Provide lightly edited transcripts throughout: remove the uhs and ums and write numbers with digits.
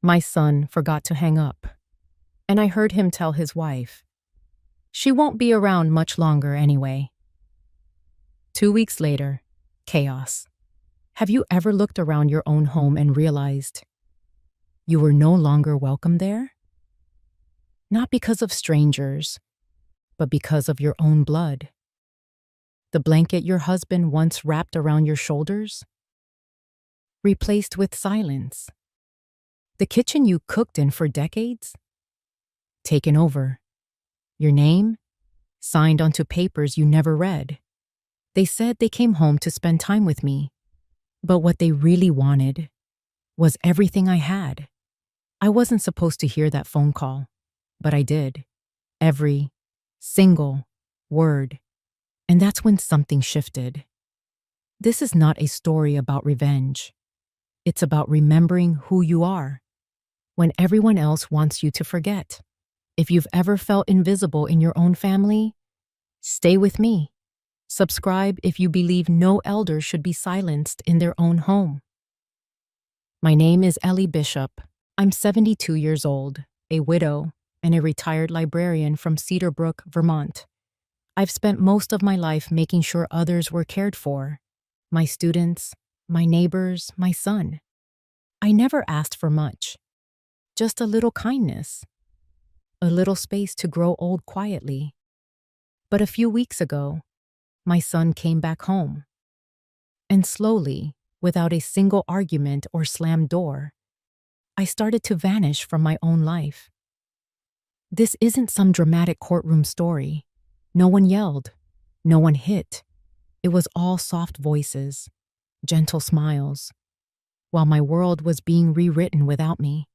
My son forgot to hang up, and I heard him tell his wife, "She won't be around much longer anyway." 2 weeks later, chaos. Have you ever looked around your own home and realized you were no longer welcome there? Not because of strangers, but because of your own blood. The blanket your husband once wrapped around your shoulders, replaced with silence. The kitchen you cooked in for decades, taken over. Your name, signed onto papers you never read. They said they came home to spend time with me, but what they really wanted was everything I had. I wasn't supposed to hear that phone call, but I did. Every single word. And that's when something shifted. This is not a story about revenge. It's about remembering who you are when everyone else wants you to forget. If you've ever felt invisible in your own family, stay with me. Subscribe if you believe no elder should be silenced in their own home. My name is Ellie Bishop. I'm 72 years old, a widow, and a retired librarian from Cedar Brook, Vermont. I've spent most of my life making sure others were cared for. My students, my neighbors, my son. I never asked for much. Just a little kindness. A little space to grow old quietly. But a few weeks ago, my son came back home. And slowly, without a single argument or slammed door, I started to vanish from my own life. This isn't some dramatic courtroom story. No one yelled. No one hit. It was all soft voices, gentle smiles, while my world was being rewritten without me.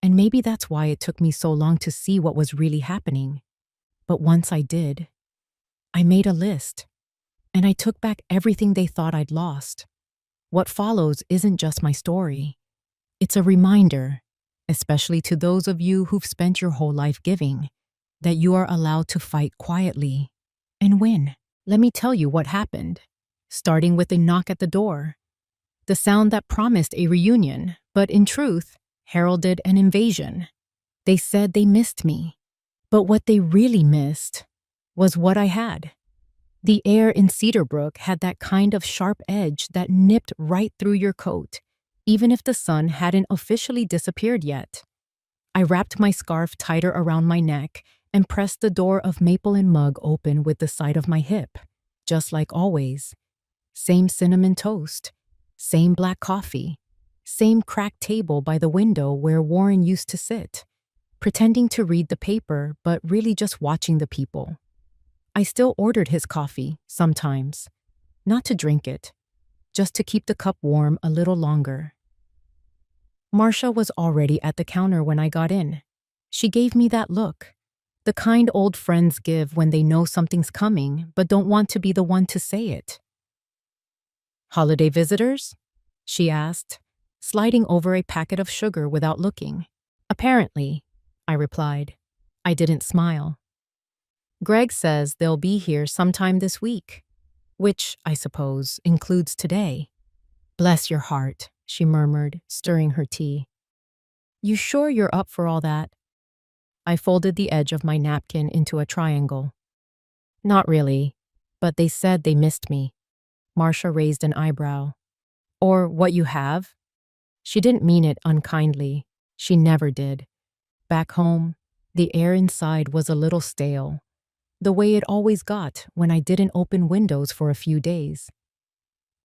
And maybe that's why it took me so long to see what was really happening. But once I did, I made a list, and I took back everything they thought I'd lost. What follows isn't just my story. It's a reminder, especially to those of you who've spent your whole life giving, that you are allowed to fight quietly and win. Let me tell you what happened, starting with a knock at the door. The sound that promised a reunion, but in truth, heralded an invasion. They said they missed me, but what they really missed was what I had. The air in Cedar Brook had that kind of sharp edge that nipped right through your coat, even if the sun hadn't officially disappeared yet. I wrapped my scarf tighter around my neck and pressed the door of maple and mug open with the side of my hip, just like always. Same cinnamon toast, same black coffee, same cracked table by the window where Warren used to sit, pretending to read the paper but really just watching the people. I still ordered his coffee, sometimes, not to drink it, just to keep the cup warm a little longer. Marcia was already at the counter when I got in. She gave me that look, the kind old friends give when they know something's coming but don't want to be the one to say it. "Holiday visitors?" she asked, sliding over a packet of sugar without looking. "Apparently," I replied. I didn't smile. "Greg says they'll be here sometime this week," which, I suppose, includes today. "Bless your heart," she murmured, stirring her tea. "You sure you're up for all that?" I folded the edge of my napkin into a triangle. "Not really, but they said they missed me." Marcia raised an eyebrow. "Or what you have?" She didn't mean it unkindly. She never did. Back home, the air inside was a little stale, the way it always got when I didn't open windows for a few days.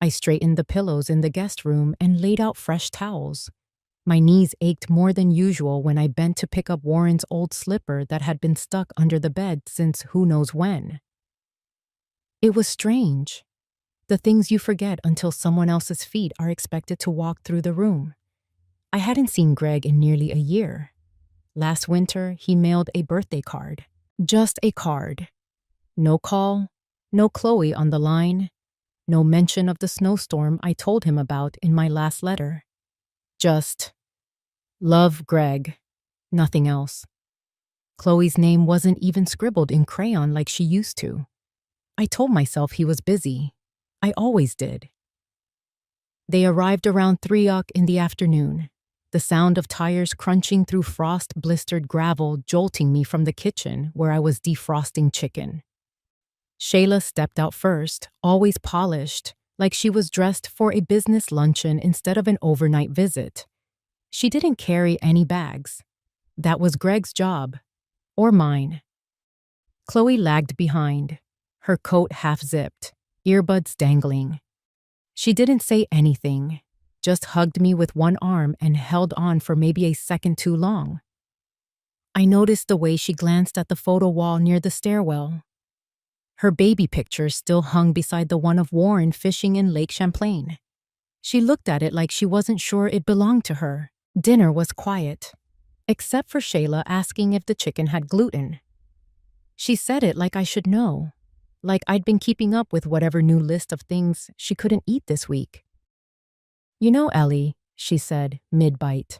I straightened the pillows in the guest room and laid out fresh towels. My knees ached more than usual when I bent to pick up Warren's old slipper that had been stuck under the bed since who knows when. It was strange. The things you forget until someone else's feet are expected to walk through the room. I hadn't seen Greg in nearly a year. Last winter, he mailed a birthday card. Just a card. No call, no Chloe on the line, no mention of the snowstorm I told him about in my last letter. Just, "Love, Greg." Nothing else. Chloe's name wasn't even scribbled in crayon like she used to. I told myself he was busy. I always did. They arrived around 3 o'clock in the afternoon. the sound of tires crunching through frost-blistered gravel jolting me from the kitchen where I was defrosting chicken. Shayla stepped out first, always polished, like she was dressed for a business luncheon instead of an overnight visit. She didn't carry any bags. That was Greg's job. Or mine. Chloe lagged behind, her coat half-zipped, earbuds dangling. She didn't say anything, just hugged me with one arm and held on for maybe a second too long. I noticed the way she glanced at the photo wall near the stairwell. Her baby picture still hung beside the one of Warren fishing in Lake Champlain. She looked at it like she wasn't sure it belonged to her. Dinner was quiet, except for Shayla asking if the chicken had gluten. She said it like I should know, like I'd been keeping up with whatever new list of things she couldn't eat this week. "You know, Ellie," she said, mid-bite,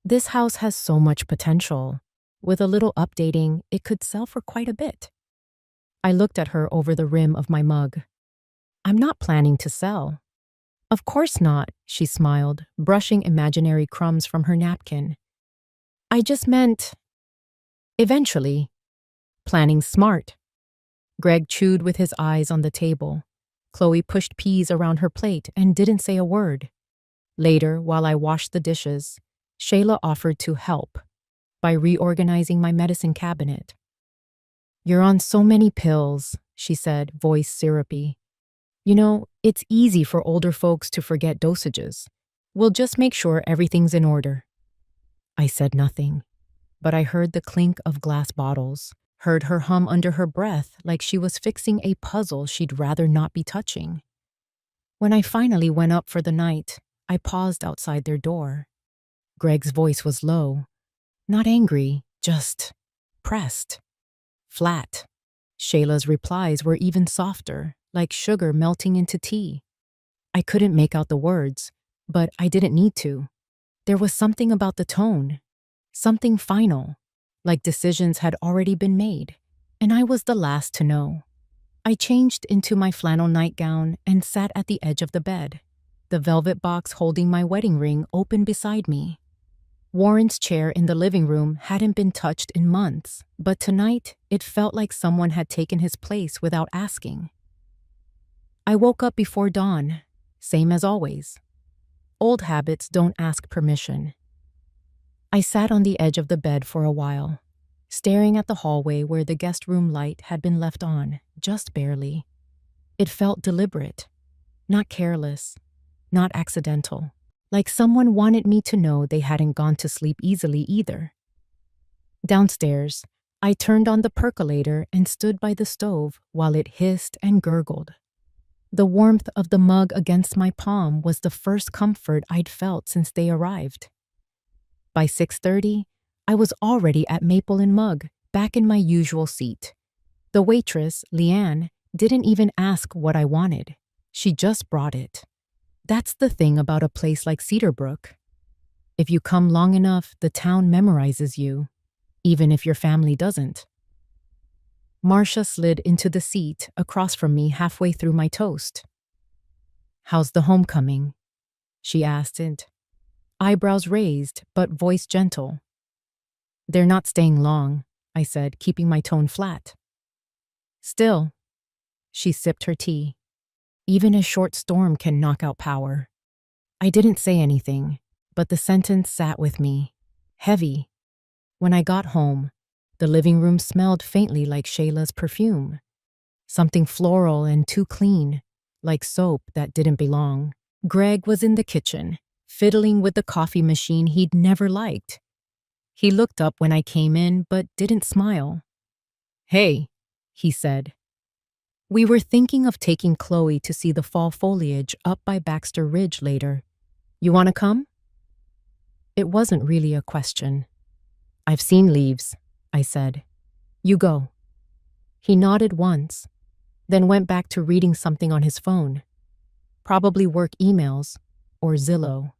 "this house has so much potential. With a little updating, it could sell for quite a bit." I looked at her over the rim of my mug. "I'm not planning to sell." "Of course not," she smiled, brushing imaginary crumbs from her napkin. "I just meant, eventually. Planning smart." Greg chewed with his eyes on the table. Chloe pushed peas around her plate and didn't say a word. Later, while I washed the dishes, Shayla offered to help by reorganizing my medicine cabinet. "You're on so many pills," she said, voice syrupy. "You know, it's easy for older folks to forget dosages. We'll just make sure everything's in order." I said nothing, but I heard the clink of glass bottles, heard her hum under her breath like she was fixing a puzzle she'd rather not be touching. When I finally went up for the night, I paused outside their door. Greg's voice was low, not angry, just pressed. Flat. Shayla's replies were even softer, like sugar melting into tea. I couldn't make out the words, but I didn't need to. There was something about the tone, something final, like decisions had already been made, and I was the last to know. I changed into my flannel nightgown and sat at the edge of the bed, the velvet box holding my wedding ring open beside me. Warren's chair in the living room hadn't been touched in months, but tonight it felt like someone had taken his place without asking. I woke up before dawn, same as always. Old habits don't ask permission. I sat on the edge of the bed for a while, staring at the hallway where the guest room light had been left on, just barely. It felt deliberate, not careless, not accidental. Like someone wanted me to know they hadn't gone to sleep easily either. Downstairs, I turned on the percolator and stood by the stove while it hissed and gurgled. The warmth of the mug against my palm was the first comfort I'd felt since they arrived. By 6:30, I was already at Maple and Mug, back in my usual seat. The waitress, Leanne, didn't even ask what I wanted. She just brought it. That's the thing about a place like Cedarbrook. If you come long enough, the town memorizes you, even if your family doesn't. Marcia slid into the seat across from me halfway through my toast. "How's the homecoming?" she asked it, eyebrows raised but voice gentle. "They're not staying long," I said, keeping my tone flat. "Still," she sipped her tea. "Even a short storm can knock out power." I didn't say anything, but the sentence sat with me, heavy. When I got home, the living room smelled faintly like Shayla's perfume. Something floral and too clean, like soap that didn't belong. Greg was in the kitchen, fiddling with the coffee machine he'd never liked. He looked up when I came in, but didn't smile. "Hey," he said. "We were thinking of taking Chloe to see the fall foliage up by Baxter Ridge later. You want to come?" It wasn't really a question. "I've seen leaves," I said. "You go." He nodded once, then went back to reading something on his phone. Probably work emails or Zillow.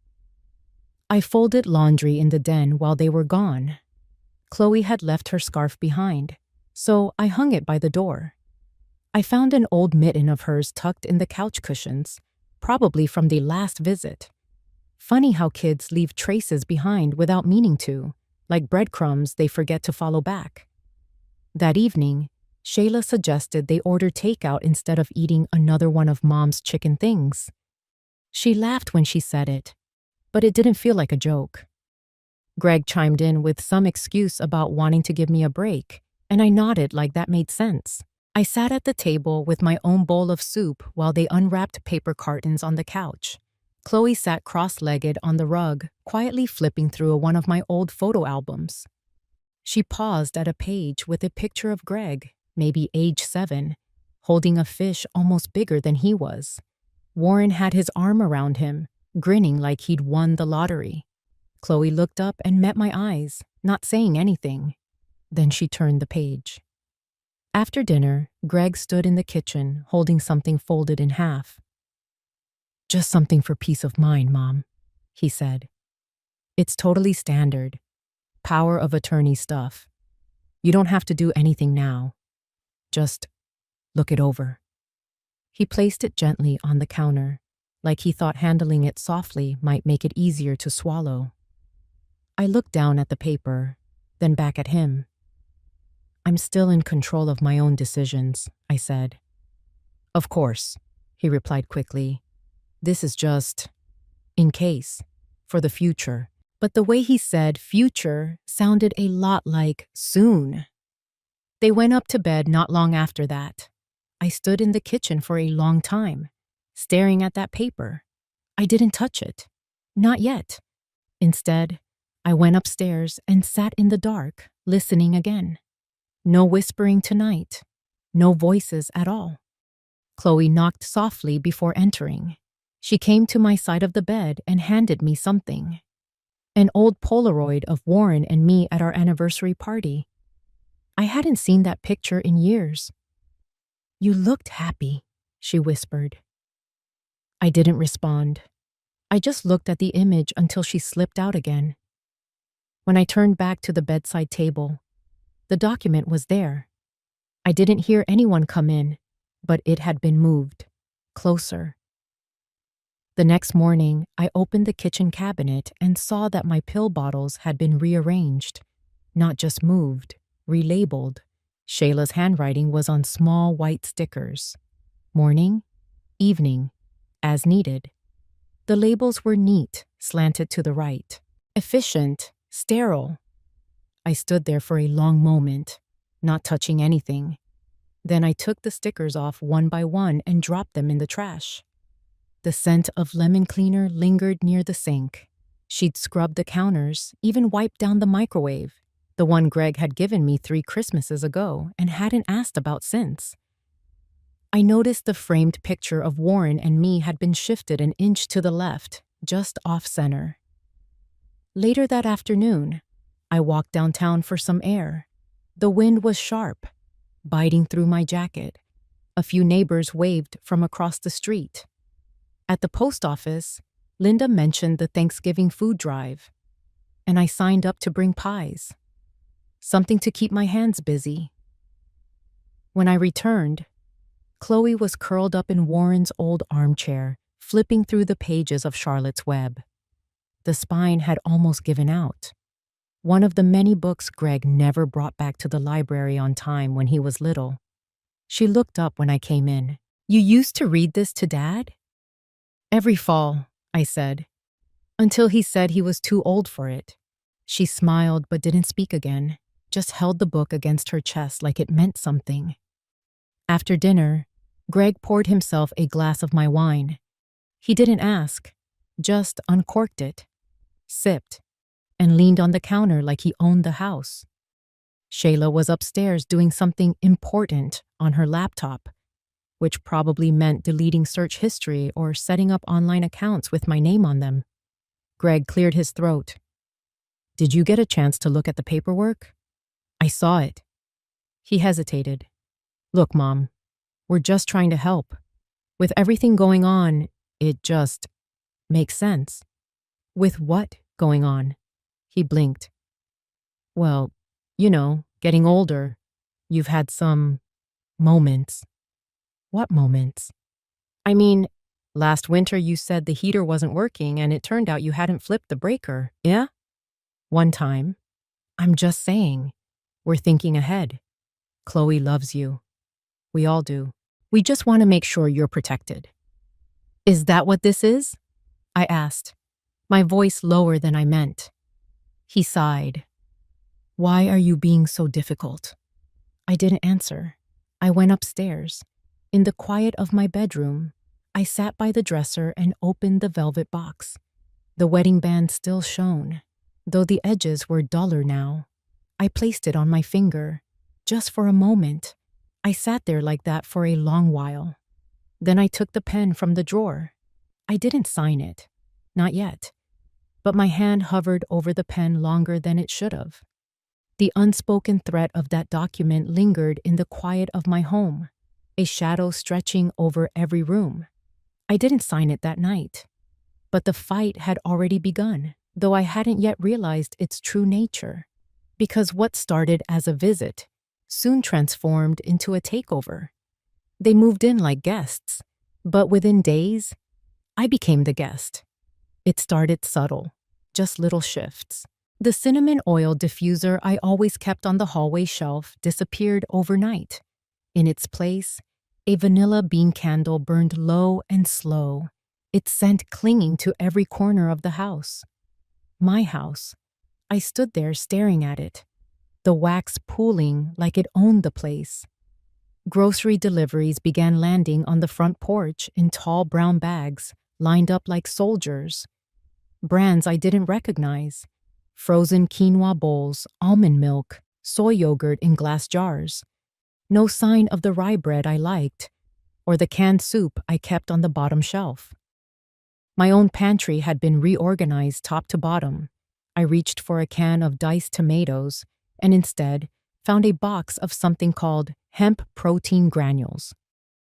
I folded laundry in the den while they were gone. Chloe had left her scarf behind, so I hung it by the door. I found an old mitten of hers tucked in the couch cushions, probably from the last visit. Funny how kids leave traces behind without meaning to, like breadcrumbs they forget to follow back. That evening, Shayla suggested they order takeout instead of eating another one of Mom's chicken things. She laughed when she said it, but it didn't feel like a joke. Greg chimed in with some excuse about wanting to give me a break, and I nodded like that made sense. I sat at the table with my own bowl of soup while they unwrapped paper cartons on the couch. Chloe sat cross-legged on the rug, quietly flipping through one of my old photo albums. She paused at a page with a picture of Greg, maybe age 7, holding a fish almost bigger than he was. Warren had his arm around him, grinning like he'd won the lottery. Chloe looked up and met my eyes, not saying anything. Then she turned the page. After dinner, Greg stood in the kitchen, holding something folded in half. "Just something for peace of mind, Mom," he said. "It's totally standard. Power of attorney stuff. You don't have to do anything now. Just look it over." He placed it gently on the counter, like he thought handling it softly might make it easier to swallow. I looked down at the paper, then back at him. "I'm still in control of my own decisions," I said. "Of course," he replied quickly. "This is just in case, for the future." But the way he said future sounded a lot like soon. They went up to bed not long after that. I stood in the kitchen for a long time, staring at that paper. I didn't touch it. Not yet. Instead, I went upstairs and sat in the dark, listening again. No whispering tonight. No voices at all. Chloe knocked softly before entering. She came to my side of the bed and handed me something. An old Polaroid of Warren and me at our anniversary party. I hadn't seen that picture in years. "You looked happy," she whispered. I didn't respond. I just looked at the image until she slipped out again. When I turned back to the bedside table, the document was there. I didn't hear anyone come in, but it had been moved. Closer. The next morning, I opened the kitchen cabinet and saw that my pill bottles had been rearranged. Not just moved, relabeled. Shayla's handwriting was on small white stickers. Morning, evening, as needed. The labels were neat, slanted to the right. Efficient, sterile. I stood there for a long moment, not touching anything. Then I took the stickers off one by one and dropped them in the trash. The scent of lemon cleaner lingered near the sink. She'd scrubbed the counters, even wiped down the microwave, the one Greg had given me 3 Christmases ago and hadn't asked about since. I noticed the framed picture of Warren and me had been shifted an inch to the left, just off-center. Later that afternoon, I walked downtown for some air. The wind was sharp, biting through my jacket. A few neighbors waved from across the street. At the post office, Linda mentioned the Thanksgiving food drive, and I signed up to bring pies. Something to keep my hands busy. When I returned, Chloe was curled up in Warren's old armchair, flipping through the pages of Charlotte's Web. The spine had almost given out. One of the many books Greg never brought back to the library on time when he was little. She looked up when I came in. "You used to read this to Dad?" "Every fall," I said, until he said he was too old for it. She smiled but didn't speak again, just held the book against her chest like it meant something. After dinner, Greg poured himself a glass of my wine. He didn't ask, just uncorked it, sipped, and leaned on the counter like he owned the house. Shayla was upstairs doing something important on her laptop, which probably meant deleting search history or setting up online accounts with my name on them. Greg cleared his throat. "Did you get a chance to look at the paperwork?" "I saw it." He hesitated. "Look, Mom, we're just trying to help. With everything going on, it just makes sense." "With what going on?" He blinked. "Well, getting older. You've had some moments." "What moments?" "I mean, Last winter you said the heater wasn't working and it turned out you hadn't flipped the breaker. Yeah? One time. I'm just saying. We're thinking ahead. Chloe loves you. We all do. We just want to make sure you're protected. Is that what this is? I asked, my voice lower than I meant. He sighed. Why are you being so difficult? I didn't answer. I went upstairs. In the quiet of my bedroom, I sat by the dresser and opened the velvet box. The wedding band still shone, though the edges were duller now. I placed it on my finger, just for a moment. I sat there like that for a long while. Then I took the pen from the drawer. I didn't sign it. Not yet. But my hand hovered over the pen longer than it should have. The unspoken threat of that document lingered in the quiet of my home, a shadow stretching over every room. I didn't sign it that night. But the fight had already begun, though I hadn't yet realized its true nature. Because what started as a visit soon transformed into a takeover. They moved in like guests, but within days, I became the guest. It started subtle, just little shifts. The cinnamon oil diffuser I always kept on the hallway shelf disappeared overnight. In its place, a vanilla bean candle burned low and slow, its scent clinging to every corner of the house. My house. I stood there staring at it, the wax pooling like it owned the place. Grocery deliveries began landing on the front porch in tall brown bags, lined up like soldiers. Brands I didn't recognize. Frozen quinoa bowls, almond milk, soy yogurt in glass jars. No sign of the rye bread I liked, or the canned soup I kept on the bottom shelf. My own pantry had been reorganized top to bottom. I reached for a can of diced tomatoes and instead found a box of something called hemp protein granules.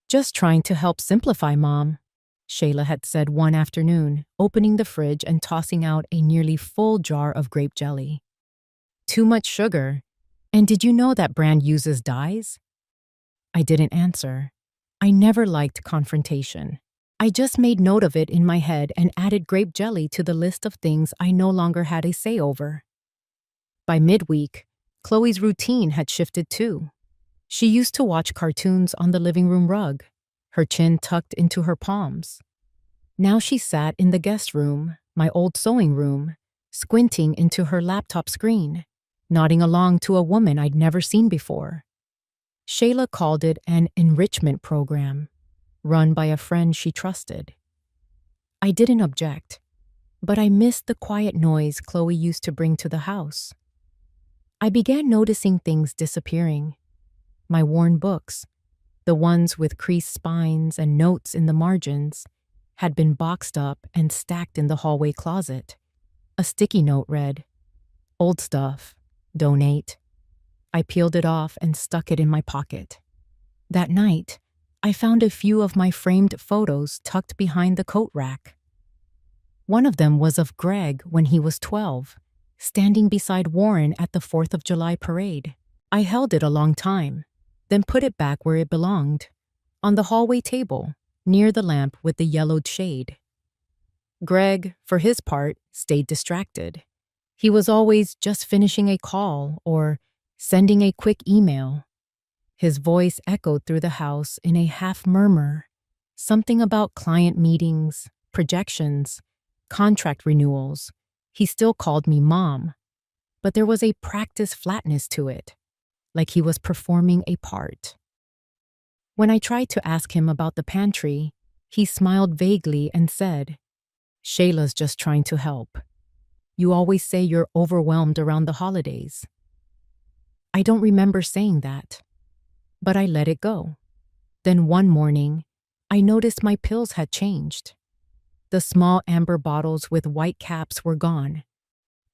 Just trying to help simplify, Mom, Shayla had said one afternoon, opening the fridge and tossing out a nearly full jar of grape jelly. Too much sugar. And did you know that brand uses dyes? I didn't answer. I never liked confrontation. I just made note of it in my head and added grape jelly to the list of things I no longer had a say over. By midweek, Chloe's routine had shifted too. She used to watch cartoons on the living room rug, her chin tucked into her palms. Now she sat in the guest room, my old sewing room, squinting into her laptop screen, nodding along to a woman I'd never seen before. Shayla called it an enrichment program, run by a friend she trusted. I didn't object, but I missed the quiet noise Chloe used to bring to the house. I began noticing things disappearing. My worn books, the ones with creased spines and notes in the margins, had been boxed up and stacked in the hallway closet. A sticky note read, "Old stuff, donate." I peeled it off and stuck it in my pocket. That night, I found a few of my framed photos tucked behind the coat rack. One of them was of Greg when he was 12, standing beside Warren at the 4th of July parade. I held it a long time, then put it back where it belonged, on the hallway table, near the lamp with the yellowed shade. Greg, for his part, stayed distracted. He was always just finishing a call or sending a quick email. His voice echoed through the house in a half murmur, something about client meetings, projections, contract renewals. He still called me Mom, but there was a practiced flatness to it, like he was performing a part. When I tried to ask him about the pantry, he smiled vaguely and said, "Shayla's just trying to help. You always say you're overwhelmed around the holidays." I don't remember saying that, but I let it go. Then one morning, I noticed my pills had changed. The small amber bottles with white caps were gone.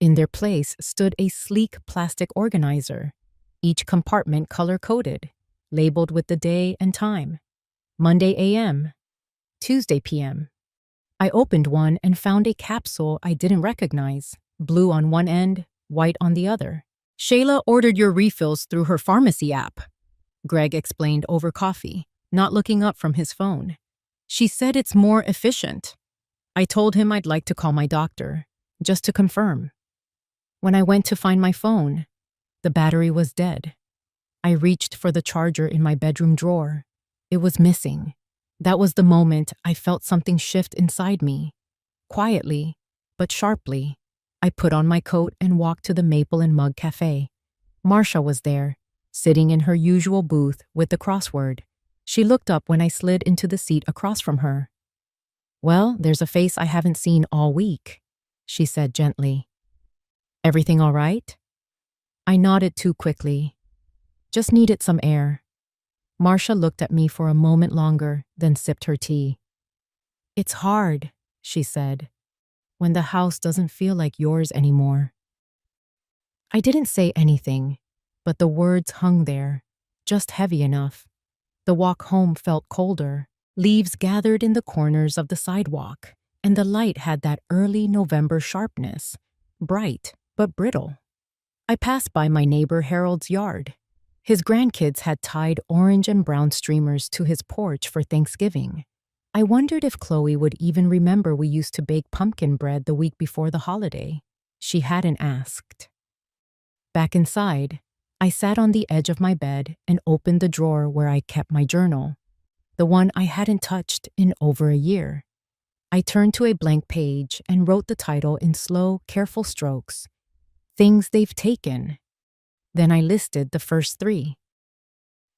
In their place stood a sleek plastic organizer, each compartment color-coded, labeled with the day and time. Monday a.m., Tuesday p.m. I opened one and found a capsule I didn't recognize, blue on one end, white on the other. "Shayla ordered your refills through her pharmacy app," Greg explained over coffee, not looking up from his phone. She said it's more efficient. I told him I'd like to call my doctor, just to confirm. When I went to find my phone, the battery was dead. I reached for the charger in my bedroom drawer. It was missing. That was the moment I felt something shift inside me. Quietly, but sharply, I put on my coat and walked to the Maple and Mug Cafe. Marcia was there, sitting in her usual booth with the crossword. She looked up when I slid into the seat across from her. "Well, there's a face I haven't seen all week," she said gently. "Everything all right?" I nodded too quickly. Just needed some air. Marcia looked at me for a moment longer, then sipped her tea. "It's hard," she said, "when the house doesn't feel like yours anymore." I didn't say anything, but the words hung there, just heavy enough. The walk home felt colder. Leaves gathered in the corners of the sidewalk, and the light had that early November sharpness, bright but brittle. I passed by my neighbor Harold's yard. His grandkids had tied orange and brown streamers to his porch for Thanksgiving. I wondered if Chloe would even remember we used to bake pumpkin bread the week before the holiday. She hadn't asked. Back inside, I sat on the edge of my bed and opened the drawer where I kept my journal, the one I hadn't touched in over a year. I turned to a blank page and wrote the title in slow, careful strokes, "Things They've Taken." Then I listed the first three.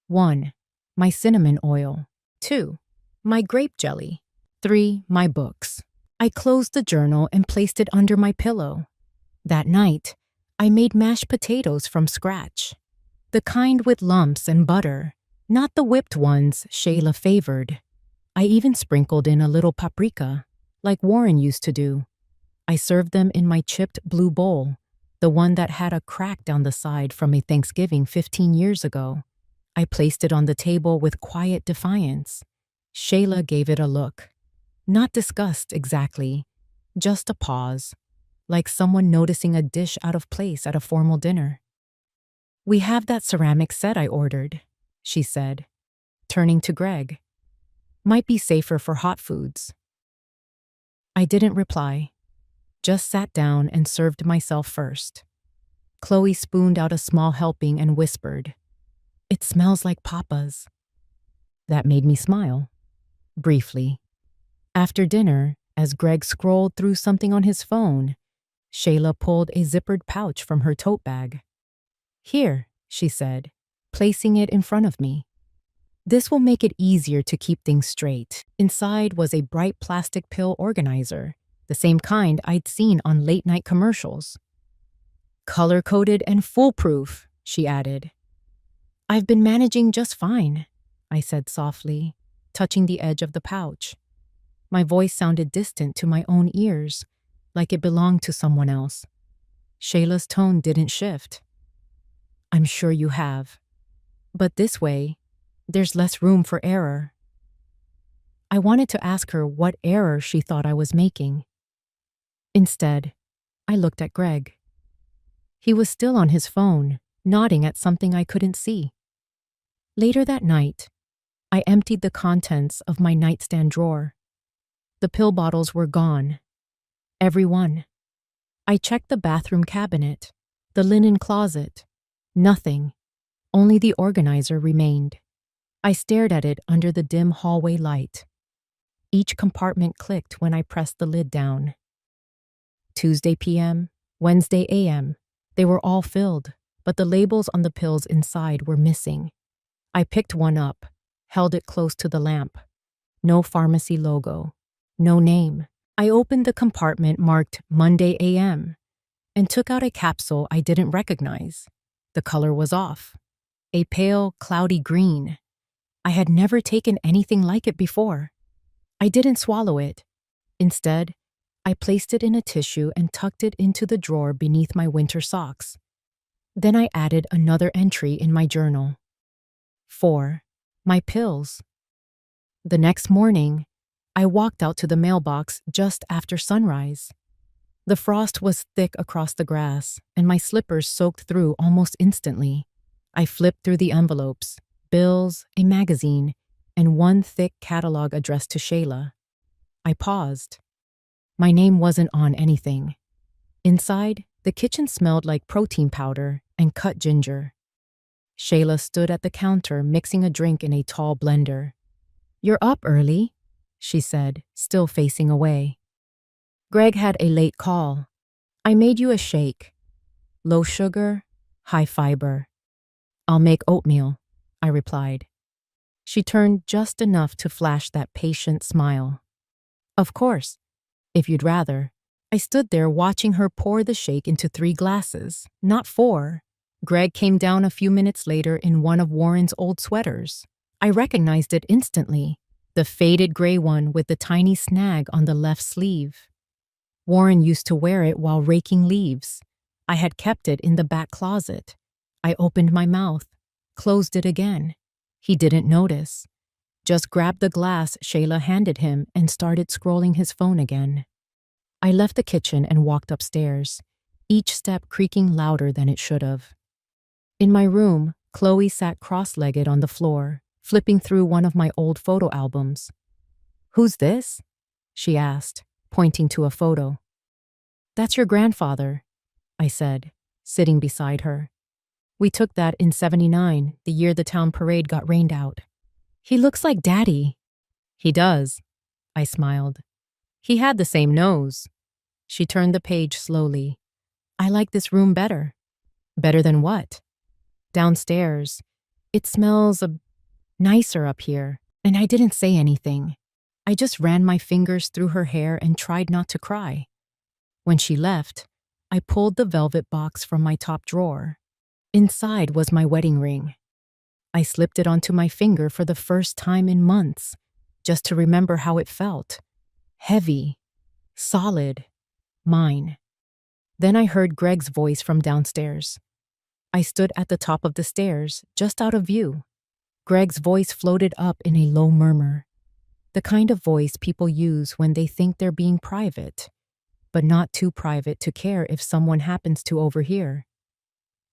1. My cinnamon oil. 2. My grape jelly. 3. My books. I closed the journal and placed it under my pillow. That night, I made mashed potatoes from scratch. The kind with lumps and butter, not the whipped ones Shayla favored. I even sprinkled in a little paprika, like Warren used to do. I served them in my chipped blue bowl, the one that had a crack down the side from a Thanksgiving 15 years ago. I placed it on the table with quiet defiance. Shayla gave it a look. Not disgust exactly, just a pause, like someone noticing a dish out of place at a formal dinner. "We have that ceramic set I ordered," she said, turning to Greg. "Might be safer for hot foods." I didn't reply, just sat down and served myself first. Chloe spooned out a small helping and whispered, "It smells like Papa's." That made me smile, briefly. After dinner, as Greg scrolled through something on his phone, Shayla pulled a zippered pouch from her tote bag. "Here," she said, placing it in front of me. "This will make it easier to keep things straight." Inside was a bright plastic pill organizer, the same kind I'd seen on late-night commercials. "Color-coded and foolproof," she added. "I've been managing just fine," I said softly, touching the edge of the pouch. My voice sounded distant to my own ears, like it belonged to someone else. Shayla's tone didn't shift. "I'm sure you have. But this way, there's less room for error." I wanted to ask her what error she thought I was making. Instead, I looked at Greg. He was still on his phone, nodding at something I couldn't see. Later that night, I emptied the contents of my nightstand drawer. The pill bottles were gone. Every one. I checked the bathroom cabinet, the linen closet. Nothing. Only the organizer remained. I stared at it under the dim hallway light. Each compartment clicked when I pressed the lid down. Tuesday p.m., Wednesday a.m. They were all filled, but the labels on the pills inside were missing. I picked one up, held it close to the lamp. No pharmacy logo. No name. I opened the compartment marked Monday a.m. and took out a capsule I didn't recognize. The color was off. A pale, cloudy green. I had never taken anything like it before. I didn't swallow it. Instead, I placed it in a tissue and tucked it into the drawer beneath my winter socks. Then I added another entry in my journal. 4. My pills. The next morning, I walked out to the mailbox just after sunrise. The frost was thick across the grass, and my slippers soaked through almost instantly. I flipped through the envelopes, bills, a magazine, and one thick catalog addressed to Shayla. I paused. My name wasn't on anything. Inside, the kitchen smelled like protein powder and cut ginger. Shayla stood at the counter mixing a drink in a tall blender. "You're up early," she said, still facing away. "Greg had a late call. I made you a shake. Low sugar, high fiber." "I'll make oatmeal," I replied. She turned just enough to flash that patient smile. "Of course, if you'd rather." I stood there watching her pour the shake into 3 glasses, not 4. Greg came down a few minutes later in one of Warren's old sweaters. I recognized it instantly, the faded gray one with the tiny snag on the left sleeve. Warren used to wear it while raking leaves. I had kept it in the back closet. I opened my mouth, closed it again. He didn't notice. Just grabbed the glass Shayla handed him and started scrolling his phone again. I left the kitchen and walked upstairs, each step creaking louder than it should have. In my room, Chloe sat cross-legged on the floor, flipping through one of my old photo albums. "Who's this?" she asked, pointing to a photo. "That's your grandfather," I said, sitting beside her. "We took that in '79, the year the town parade got rained out. He looks like Daddy." "He does," I smiled. "He had the same nose." She turned the page slowly. "I like this room better." "Better than what?" "Downstairs. It smells nicer up here." And I didn't say anything. I just ran my fingers through her hair and tried not to cry. When she left, I pulled the velvet box from my top drawer. Inside was my wedding ring. I slipped it onto my finger for the first time in months, just to remember how it felt. Heavy, solid, mine. Then I heard Greg's voice from downstairs. I stood at the top of the stairs, just out of view. Greg's voice floated up in a low murmur. The kind of voice people use when they think they're being private, but not too private to care if someone happens to overhear.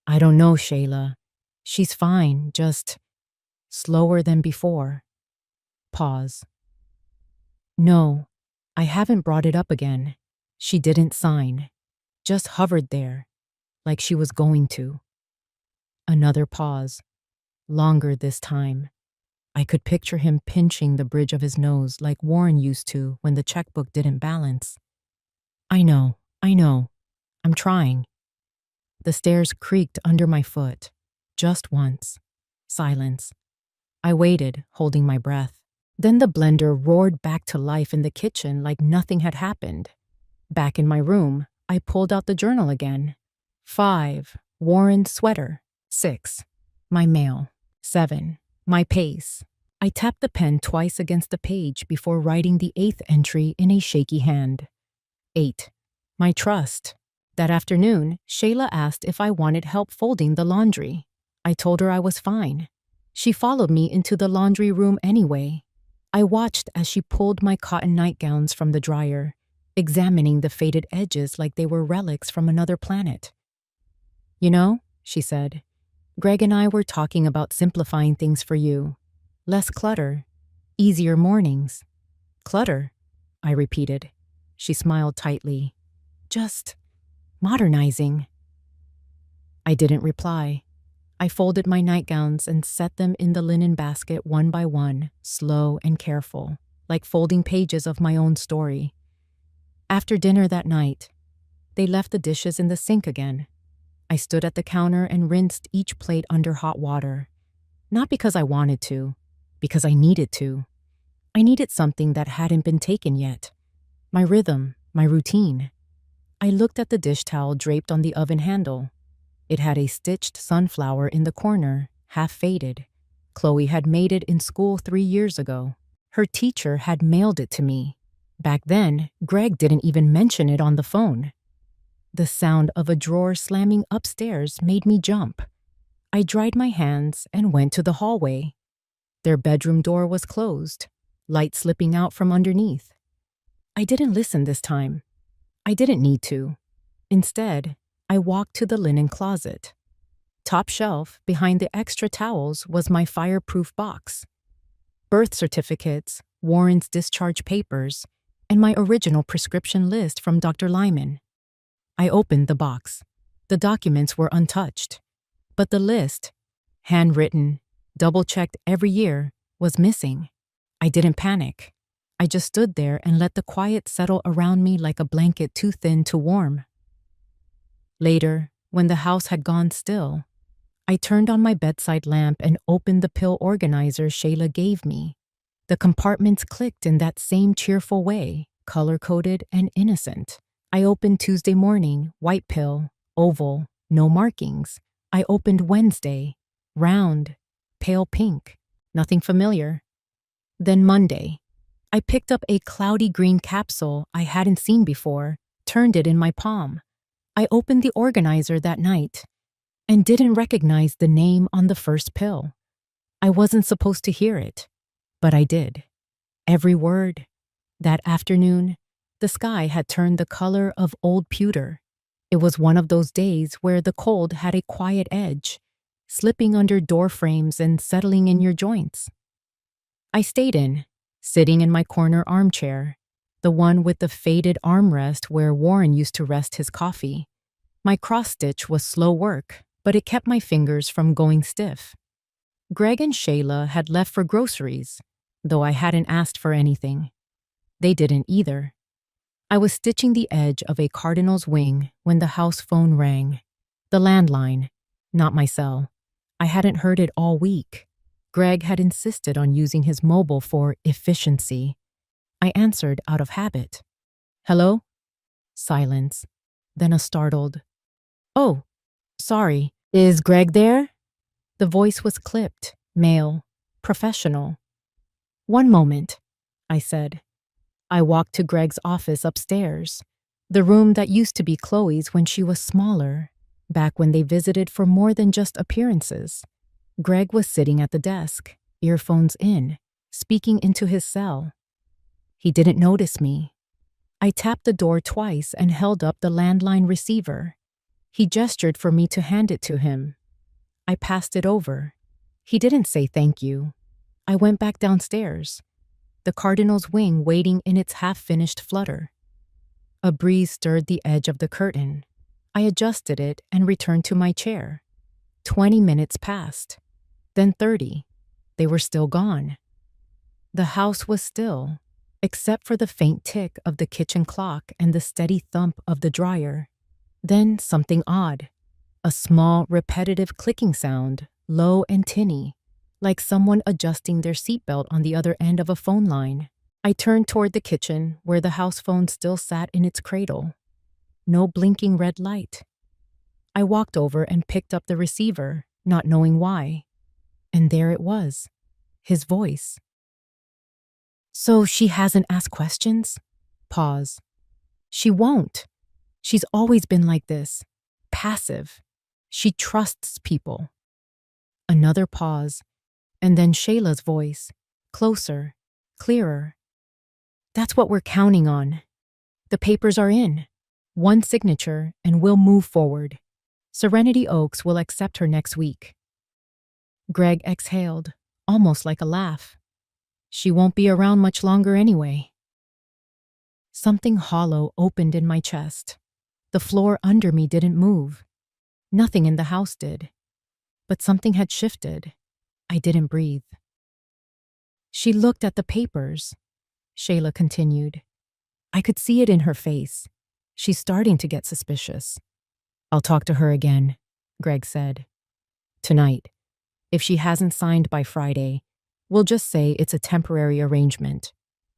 "I don't know, Shayla. She's fine, just slower than before." Pause. "No, I haven't brought it up again." She didn't sign, just hovered there, like she was going to. Another pause, longer this time. I could picture him pinching the bridge of his nose like Warren used to when the checkbook didn't balance. I know. I'm trying." The stairs creaked under my foot. Just once. Silence. I waited, holding my breath. Then the blender roared back to life in the kitchen like nothing had happened. Back in my room, I pulled out the journal again. 5. Warren's sweater. 6. My mail. 7. My pace. I tapped the pen twice against the page before writing the 8th entry in a shaky hand. 8. My trust. That afternoon, Shayla asked if I wanted help folding the laundry. I told her I was fine. She followed me into the laundry room anyway. I watched as she pulled my cotton nightgowns from the dryer, examining the faded edges like they were relics from another planet. "You know," she said, "Greg and I were talking about simplifying things for you. Less clutter, easier mornings." "Clutter?" I repeated. She smiled tightly. "Just modernizing." I didn't reply. I folded my nightgowns and set them in the linen basket one by one, slow and careful, like folding pages of my own story. After dinner that night, they left the dishes in the sink again. I stood at the counter and rinsed each plate under hot water. Not because I wanted to, because I needed to. I needed something that hadn't been taken yet. My rhythm, my routine. I looked at the dish towel draped on the oven handle. It had a stitched sunflower in the corner, half faded. Chloe had made it in school 3 years ago. Her teacher had mailed it to me. Back then, Greg didn't even mention it on the phone. The sound of a drawer slamming upstairs made me jump. I dried my hands and went to the hallway. Their bedroom door was closed, light slipping out from underneath. I didn't listen this time. I didn't need to. Instead, I walked to the linen closet. Top shelf, behind the extra towels, was my fireproof box. birth certificates, Warren's discharge papers, and my original prescription list from Dr. Lyman. I opened the box. The documents were untouched, but the list, handwritten, double-checked every year, was missing. I didn't panic. I just stood there and let the quiet settle around me like a blanket too thin to warm. Later, when the house had gone still, I turned on my bedside lamp and opened the pill organizer Shayla gave me. The compartments clicked in that same cheerful way, color-coded and innocent. I opened Tuesday morning, white pill, oval, no markings. I opened Wednesday, round, pale pink, nothing familiar. Then Monday, I picked up a cloudy green capsule I hadn't seen before, turned it in my palm. I opened the organizer that night and didn't recognize the name on the first pill. I wasn't supposed to hear it, but I did. Every word. That afternoon, the sky had turned the color of old pewter. It was one of those days where the cold had a quiet edge, slipping under door frames and settling in your joints. I stayed in, sitting in my corner armchair, the one with the faded armrest where Warren used to rest his coffee. My cross-stitch was slow work, but it kept my fingers from going stiff. Greg and Shayla had left for groceries, though I hadn't asked for anything. They didn't either. I was stitching the edge of a cardinal's wing when the house phone rang. The landline, not my cell. I hadn't heard it all week. Greg had insisted on using his mobile for efficiency. I answered out of habit. "Hello?" Silence. Then a startled, "Oh, sorry. Is Greg there?" The voice was clipped, male, professional. "One moment," I said. I walked to Greg's office upstairs, the room that used to be Chloe's when she was smaller, back when they visited for more than just appearances. Greg was sitting at the desk, earphones in, speaking into his cell. He didn't notice me. I tapped the door twice and held up the landline receiver. He gestured for me to hand it to him. I passed it over. He didn't say thank you. I went back downstairs, the cardinal's wing waiting in its half-finished flutter. A breeze stirred the edge of the curtain. I adjusted it and returned to my chair. 20 minutes passed. Then 30. They were still gone. The house was still, except for the faint tick of the kitchen clock and the steady thump of the dryer. Then something odd. A small, repetitive clicking sound, low and tinny, like someone adjusting their seatbelt on the other end of a phone line. I turned toward the kitchen, where the house phone still sat in its cradle. No blinking red light. I walked over and picked up the receiver, not knowing why. And there it was, his voice. "So she hasn't asked questions?" Pause. "She won't. She's always been like this, passive. She trusts people." Another pause, and then Shayla's voice, closer, clearer. "That's what we're counting on. The papers are in. One signature, and we'll move forward. Serenity Oaks will accept her next week." Greg exhaled, almost like a laugh. "She won't be around much longer anyway." Something hollow opened in my chest. The floor under me didn't move. Nothing in the house did. But something had shifted. I didn't breathe. "She looked at the papers," Shayla continued. "I could see it in her face. She's starting to get suspicious." "I'll talk to her again," Greg said. "Tonight. If she hasn't signed by Friday, we'll just say it's a temporary arrangement.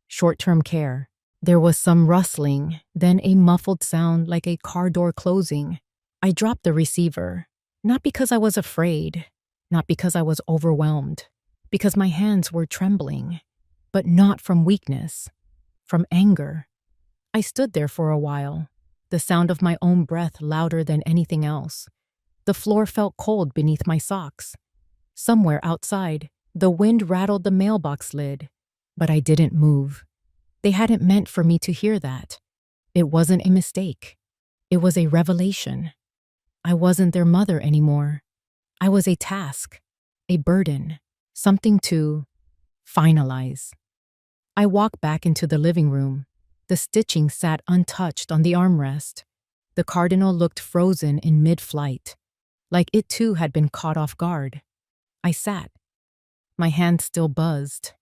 Short-term care." There was some rustling, then a muffled sound like a car door closing. I dropped the receiver, not because I was afraid, not because I was overwhelmed, because my hands were trembling, but not from weakness, from anger. I stood there for a while, the sound of my own breath louder than anything else. The floor felt cold beneath my socks. Somewhere outside, the wind rattled the mailbox lid, but I didn't move. They hadn't meant for me to hear that. It wasn't a mistake. It was a revelation. I wasn't their mother anymore. I was a task, a burden, something to Finalize. I walked back into the living room. The stitching sat untouched on the armrest. The cardinal looked frozen in mid-flight, like it too had been caught off guard. I sat. My hands still buzzed.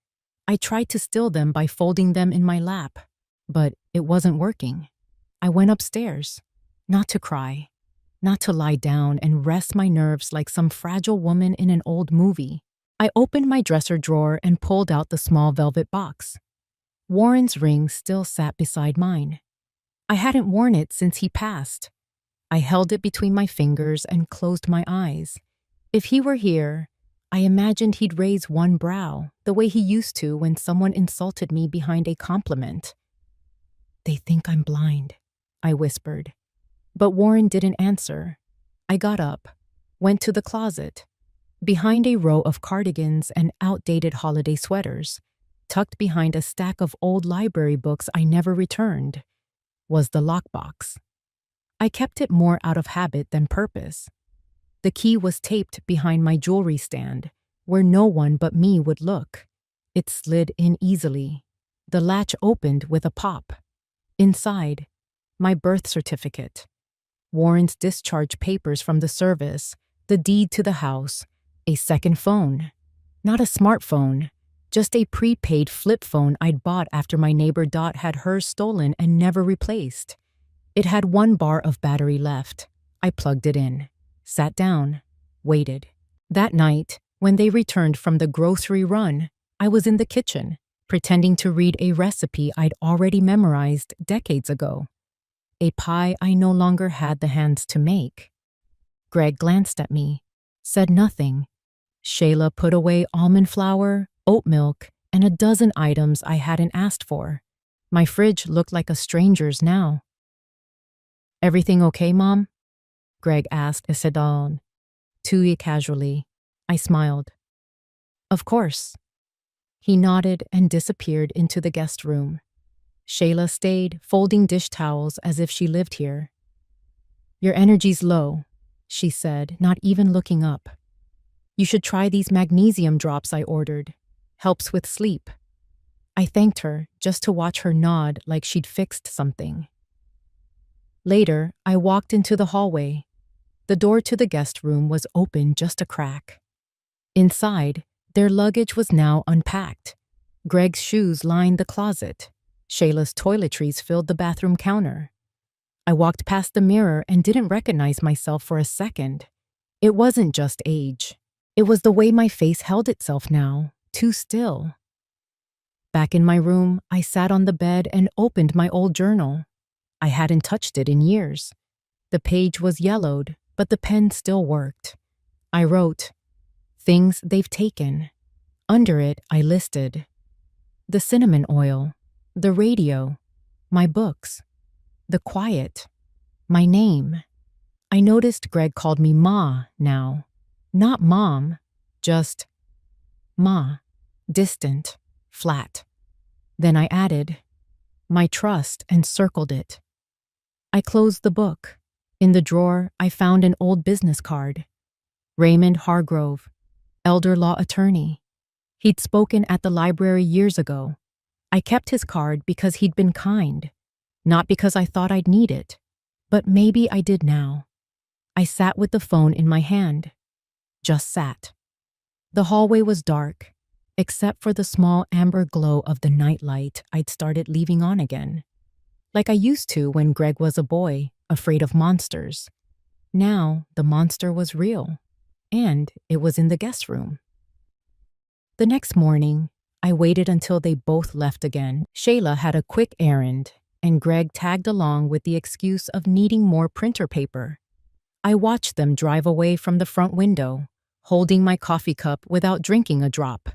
I tried to still them by folding them in my lap, but it wasn't working. I went upstairs, not to cry, not to lie down and rest my nerves like some fragile woman in an old movie. I opened my dresser drawer and pulled out the small velvet box. Warren's ring still sat beside mine. I hadn't worn it since he passed. I held it between my fingers and closed my eyes. If he were here, I imagined he'd raise one brow, the way he used to when someone insulted me behind a compliment. "They think I'm blind," I whispered. But Warren didn't answer. I got up, went to the closet. Behind a row of cardigans and outdated holiday sweaters, tucked behind a stack of old library books I never returned, was the lockbox. I kept it more out of habit than purpose. The key was taped behind my jewelry stand, where no one but me would look. It slid in easily. The latch opened with a pop. Inside, my birth certificate, Warren's discharge papers from the service, the deed to the house, a second phone. Not a smartphone, just a prepaid flip phone I'd bought after my neighbor Dot had hers stolen and never replaced. It had 1 bar of battery left. I plugged it in, sat down, waited. That night, when they returned from the grocery run, I was in the kitchen, pretending to read a recipe I'd already memorized decades ago. A pie I no longer had the hands to make. Greg glanced at me, said nothing. Shayla put away almond flour, oat milk, and a dozen items I hadn't asked for. My fridge looked like a stranger's now. "Everything okay, Mom?" Greg asked Isidon, too casually. I smiled. "Of course." He nodded and disappeared into the guest room. Shayla stayed, folding dish towels as if she lived here. "Your energy's low," she said, not even looking up. "You should try these magnesium drops I ordered. Helps with sleep." I thanked her just to watch her nod like she'd fixed something. Later, I walked into the hallway. The door to the guest room was open just a crack. Inside, their luggage was now unpacked. Greg's shoes lined the closet. Shayla's toiletries filled the bathroom counter. I walked past the mirror and didn't recognize myself for a second. It wasn't just age. It was the way my face held itself now, too still. Back in my room, I sat on the bed and opened my old journal. I hadn't touched it in years. The page was yellowed, but the pen still worked. I wrote, "Things they've taken." Under it, I listed the cinnamon oil, the radio, my books, the quiet, my name. I noticed Greg called me Ma now. Not Mom, just Ma, distant, flat. Then I added my trust and circled it. I closed the book. In the drawer, I found an old business card. Raymond Hargrove, elder law attorney. He'd spoken at the library years ago. I kept his card because he'd been kind, not because I thought I'd need it, but maybe I did now. I sat with the phone in my hand. Just sat. The hallway was dark, except for the small amber glow of the nightlight I'd started leaving on again. Like I used to when Greg was a boy, afraid of monsters. Now, the monster was real, and it was in the guest room. The next morning, I waited until they both left again. Shayla had a quick errand, and Greg tagged along with the excuse of needing more printer paper. I watched them drive away from the front window, holding my coffee cup without drinking a drop.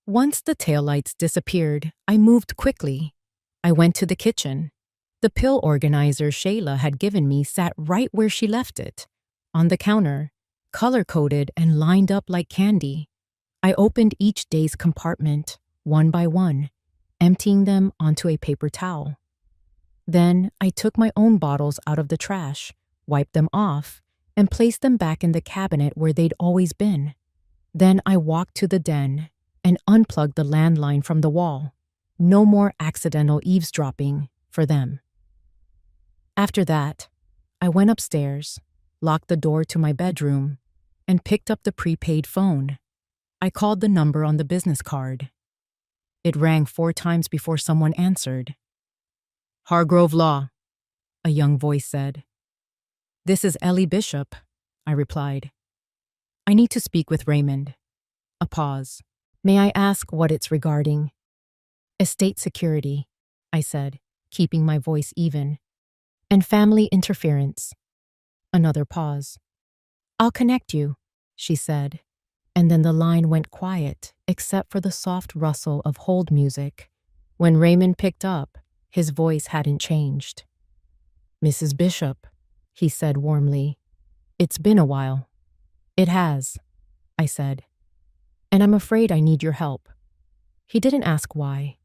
Once the taillights disappeared, I moved quickly. I went to the kitchen. The pill organizer Shayla had given me sat right where she left it, on the counter, color-coded and lined up like candy. I opened each day's compartment, one by one, emptying them onto a paper towel. Then I took my own bottles out of the trash, wiped them off, and placed them back in the cabinet where they'd always been. Then I walked to the den and unplugged the landline from the wall. No more accidental eavesdropping for them. After that, I went upstairs, locked the door to my bedroom, and picked up the prepaid phone. I called the number on the business card. It rang 4 times before someone answered. "Hargrove Law," a young voice said. "This is Ellie Bishop," I replied. "I need to speak with Raymond." A pause. "May I ask what it's regarding?" "Estate security," I said, keeping my voice even. "And family interference." Another pause. "I'll connect you," she said, and then the line went quiet except for the soft rustle of hold music. When Raymond picked up, his voice hadn't changed. "Mrs. Bishop," he said warmly. "It's been a while." "It has," I said. "And I'm afraid I need your help." He didn't ask why.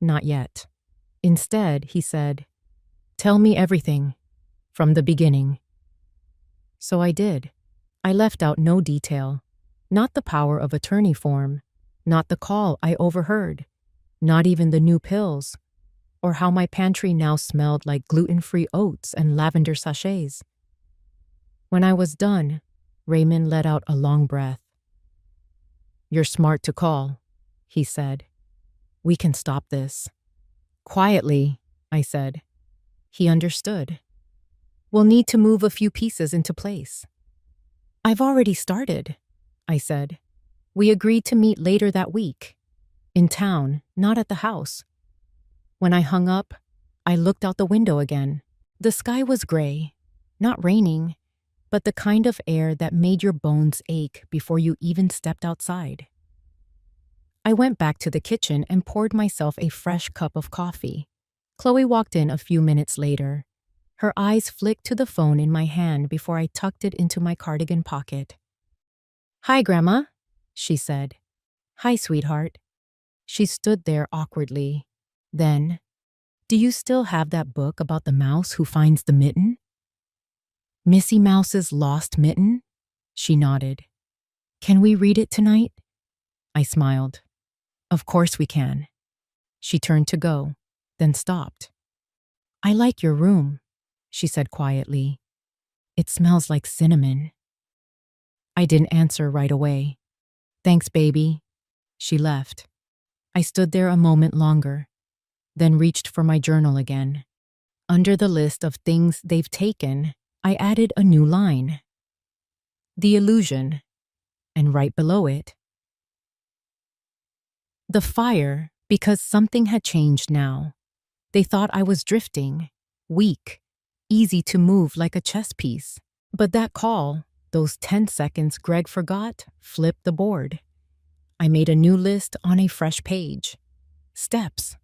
Not yet. Instead, he said, "Tell me everything, from the beginning." So I did. I left out no detail. Not the power of attorney form, not the call I overheard, not even the new pills, or how my pantry now smelled like gluten-free oats and lavender sachets. When I was done, Raymond let out a long breath. "You're smart to call," he said. "We can stop this." "Quietly," I said. He understood. "We'll need to move a few pieces into place." "I've already started," I said. "We agreed to meet later that week. In town, not at the house." When I hung up, I looked out the window again. The sky was gray, not raining, but the kind of air that made your bones ache before you even stepped outside. I went back to the kitchen and poured myself a fresh cup of coffee. Chloe walked in a few minutes later. Her eyes flicked to the phone in my hand before I tucked it into my cardigan pocket. "Hi, Grandma," she said. "Hi, sweetheart." She stood there awkwardly. Then, "Do you still have that book about the mouse who finds the mitten?" "Missy Mouse's Lost Mitten?" She nodded. "Can we read it tonight?" I smiled. "Of course we can." She turned to go, then stopped. "I like your room," she said quietly. "It smells like cinnamon." I didn't answer right away. "Thanks, baby." She left. I stood there a moment longer, then reached for my journal again. Under the list of things they've taken, I added a new line. "The illusion," and right below it, "The fire, because something had changed now. They thought I was drifting, weak, easy to move like a chess piece. But that call, those 10 seconds Greg forgot, flipped the board. I made a new list on a fresh page. Steps.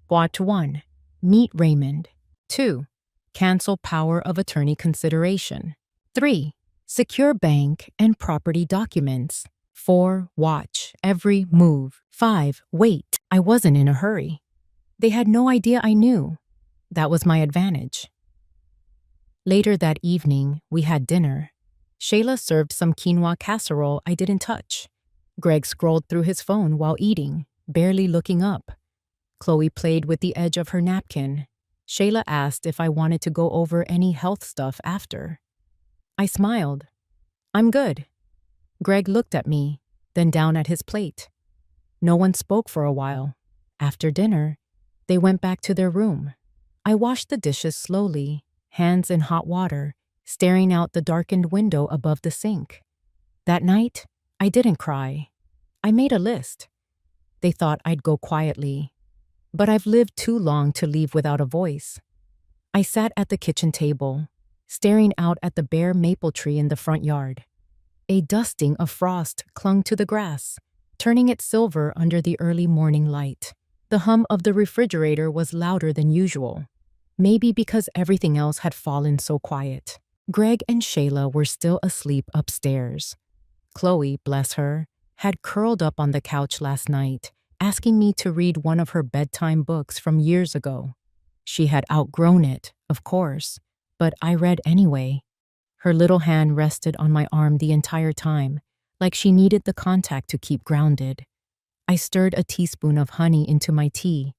Part 1. Meet Raymond. 2. Cancel power of attorney consideration. 3. Secure bank and property documents. 4. Watch every move. 5. Wait. I wasn't in a hurry. They had no idea I knew. That was my advantage. Later that evening, we had dinner. Shayla served some quinoa casserole I didn't touch. Greg scrolled through his phone while eating, barely looking up. Chloe played with the edge of her napkin. Shayla asked if I wanted to go over any health stuff after. I smiled. "I'm good." Greg looked at me, then down at his plate. No one spoke for a while. After dinner, they went back to their room. I washed the dishes slowly, hands in hot water, staring out the darkened window above the sink. That night, I didn't cry. I made a list. They thought I'd go quietly. But I've lived too long to leave without a voice. I sat at the kitchen table, staring out at the bare maple tree in the front yard. A dusting of frost clung to the grass, turning it silver under the early morning light. The hum of the refrigerator was louder than usual, maybe because everything else had fallen so quiet. Greg and Shayla were still asleep upstairs. Chloe, bless her, had curled up on the couch last night, asking me to read one of her bedtime books from years ago. She had outgrown it, of course, but I read anyway. Her little hand rested on my arm the entire time, like she needed the contact to keep grounded. I stirred a teaspoon of honey into my tea.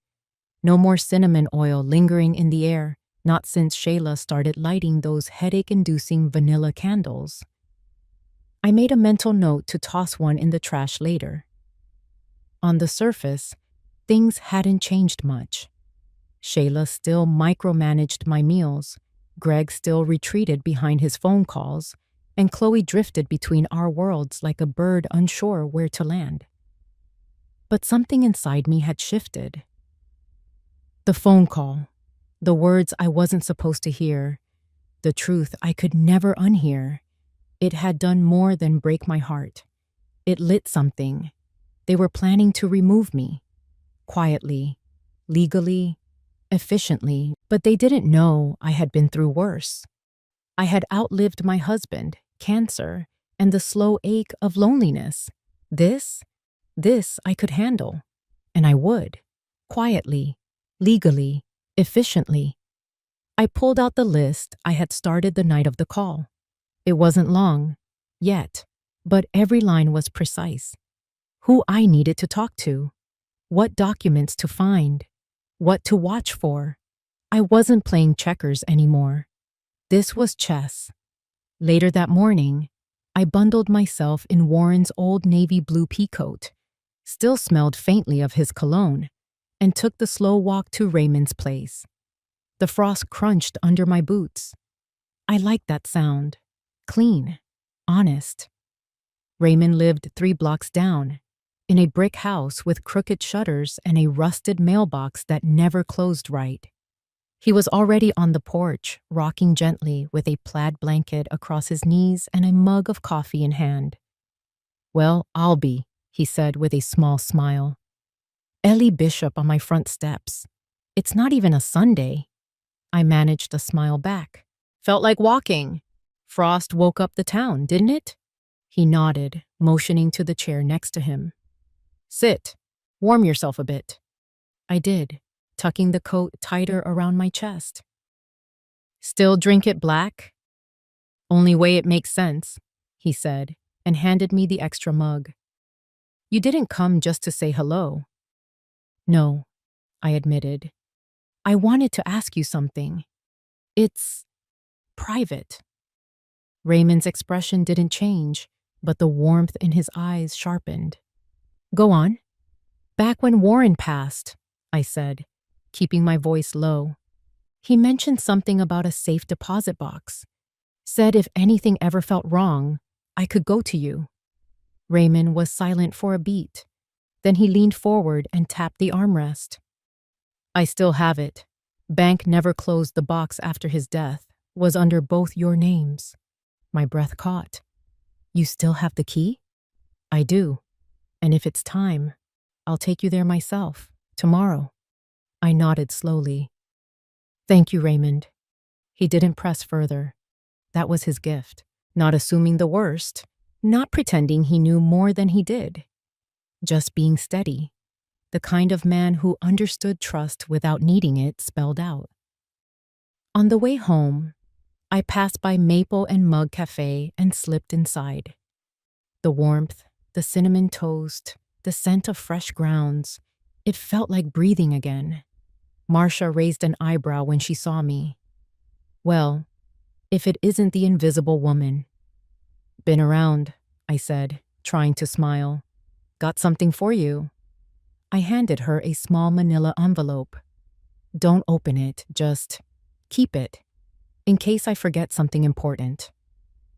No more cinnamon oil lingering in the air, not since Shayla started lighting those headache-inducing vanilla candles. I made a mental note to toss one in the trash later. On the surface, things hadn't changed much. Shayla still micromanaged my meals, Greg still retreated behind his phone calls, and Chloe drifted between our worlds like a bird unsure where to land. But something inside me had shifted. The phone call, the words I wasn't supposed to hear, the truth I could never unhear. It had done more than break my heart. It lit something. They were planning to remove me. Quietly, legally, efficiently, but they didn't know I had been through worse. I had outlived my husband, cancer, and the slow ache of loneliness. This I could handle. And I would. Quietly, legally, efficiently. I pulled out the list I had started the night of the call. It wasn't long, yet, but every line was precise. Who I needed to talk to, what documents to find, what to watch for. I wasn't playing checkers anymore. This was chess. Later that morning, I bundled myself in Warren's old navy blue peacoat, still smelled faintly of his cologne, and took the slow walk to Raymond's place. The frost crunched under my boots. I liked that sound. Clean, honest. Raymond lived 3 blocks down, in a brick house with crooked shutters and a rusted mailbox that never closed right. He was already on the porch, rocking gently with a plaid blanket across his knees and a mug of coffee in hand. "Well, I'll be," he said with a small smile. "Ellie Bishop on my front steps. It's not even a Sunday." I managed a smile back. "Felt like walking. Frost woke up the town, didn't it?" He nodded, motioning to the chair next to him. "Sit. Warm yourself a bit." I did, tucking the coat tighter around my chest. "Still drink it black?" "Only way it makes sense," he said, and handed me the extra mug. "You didn't come just to say hello." "No," I admitted. "I wanted to ask you something. It's private." Raymond's expression didn't change, but the warmth in his eyes sharpened. "Go on." "Back when Warren passed," I said, keeping my voice low. "He mentioned something about a safe deposit box. Said if anything ever felt wrong, I could go to you." Raymond was silent for a beat. Then he leaned forward and tapped the armrest. "I still have it. Bank never closed the box after his death. Was under both your names." My breath caught. "You still have the key?" "I do. And if it's time, I'll take you there myself, tomorrow." I nodded slowly. "Thank you, Raymond." He didn't press further. That was his gift, not assuming the worst, not pretending he knew more than he did. Just being steady, the kind of man who understood trust without needing it spelled out. On the way home, I passed by Maple and Mug Cafe and slipped inside. The warmth, the cinnamon toast, the scent of fresh grounds, it felt like breathing again. Marcia raised an eyebrow when she saw me. "Well, if it isn't the invisible woman." "Been around," I said, trying to smile. "Got something for you." I handed her a small manila envelope. "Don't open it, just keep it, in case I forget something important."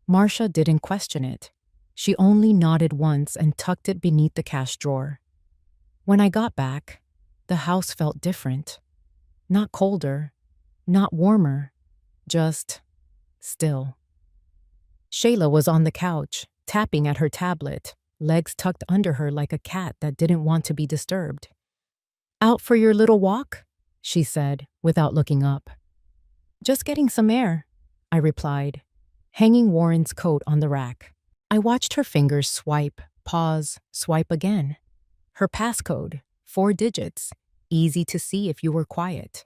Marcia didn't question it. She only nodded once and tucked it beneath the cash drawer. When I got back, the house felt different. Not colder, not warmer, just still. Shayla was on the couch, tapping at her tablet, legs tucked under her like a cat that didn't want to be disturbed. "Out for your little walk?" she said, without looking up. "Just getting some air," I replied, hanging Warren's coat on the rack. I watched her fingers swipe, pause, swipe again. Her passcode, 4 digits, easy to see if you were quiet.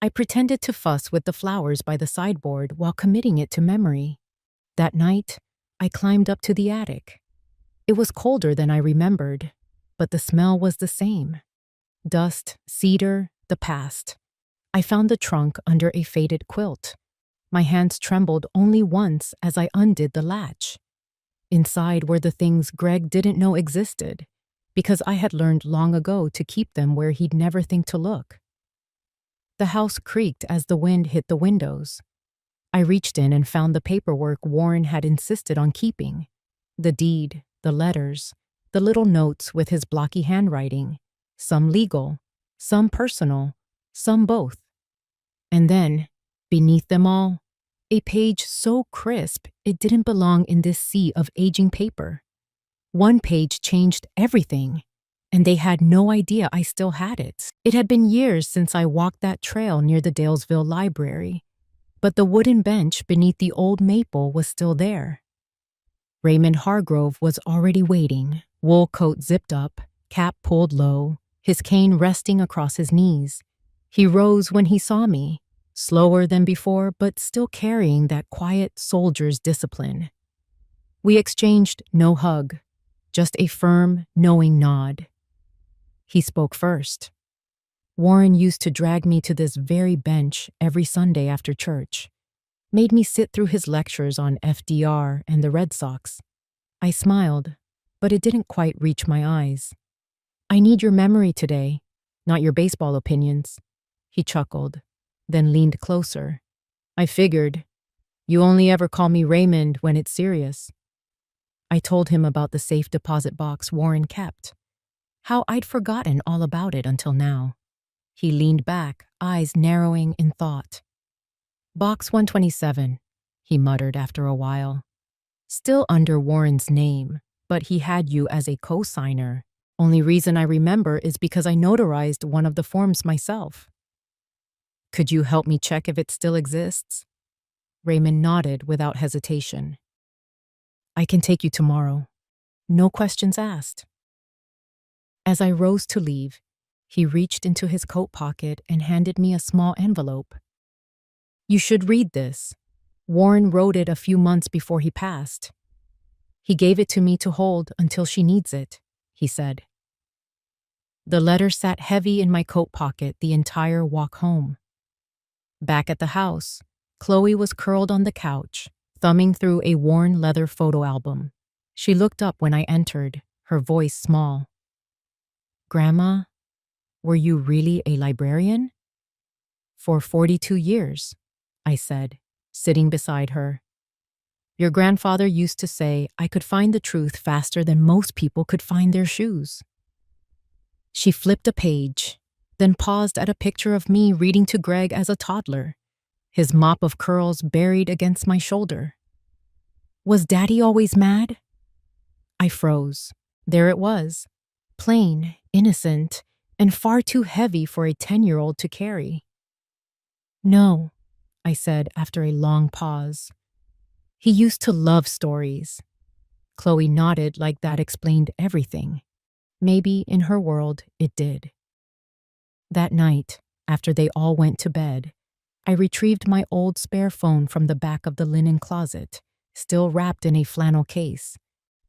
I pretended to fuss with the flowers by the sideboard while committing it to memory. That night, I climbed up to the attic. It was colder than I remembered, but the smell was the same. Dust, cedar, the past. I found the trunk under a faded quilt. My hands trembled only once as I undid the latch. Inside were the things Greg didn't know existed, because I had learned long ago to keep them where he'd never think to look. The house creaked as the wind hit the windows. I reached in and found the paperwork Warren had insisted on keeping. The deed, the letters, the little notes with his blocky handwriting, some legal, some personal, some both. And then, beneath them all, a page so crisp it didn't belong in this sea of aging paper. One page changed everything, and they had no idea I still had it. It had been years since I walked that trail near the Dalesville Library, but the wooden bench beneath the old maple was still there. Raymond Hargrove was already waiting, wool coat zipped up, cap pulled low, his cane resting across his knees. He rose when he saw me, slower than before, but still carrying that quiet soldier's discipline. We exchanged no hug, just a firm, knowing nod. He spoke first. Warren used to drag me to this very bench every Sunday after church, made me sit through his lectures on FDR and the Red Sox. I smiled, but it didn't quite reach my eyes. "I need your memory today, not your baseball opinions." He chuckled, then leaned closer. "I figured. You only ever call me Raymond when it's serious." I told him about the safe deposit box Warren kept, how I'd forgotten all about it until now. He leaned back, eyes narrowing in thought. "Box 127, he muttered after a while. "Still under Warren's name, but he had you as a co-signer. Only reason I remember is because I notarized one of the forms myself." "Could you help me check if it still exists?" Raymond nodded without hesitation. "I can take you tomorrow. No questions asked." As I rose to leave, he reached into his coat pocket and handed me a small envelope. "You should read this. Warren wrote it a few months before he passed. He gave it to me to hold until she needs it," he said. The letter sat heavy in my coat pocket the entire walk home. Back at the house, Chloe was curled on the couch, thumbing through a worn leather photo album. She looked up when I entered, her voice small. "Grandma, were you really a librarian?" "For 42 years, I said, sitting beside her. "Your grandfather used to say I could find the truth faster than most people could find their shoes." She flipped a page, then paused at a picture of me reading to Greg as a toddler, his mop of curls buried against my shoulder. "Was Daddy always mad?" I froze. There it was, plain, innocent, and far too heavy for a 10-year-old to carry. "No," I said after a long pause. "He used to love stories." Chloe nodded like that explained everything. Maybe in her world it did. That night, after they all went to bed, I retrieved my old spare phone from the back of the linen closet, still wrapped in a flannel case.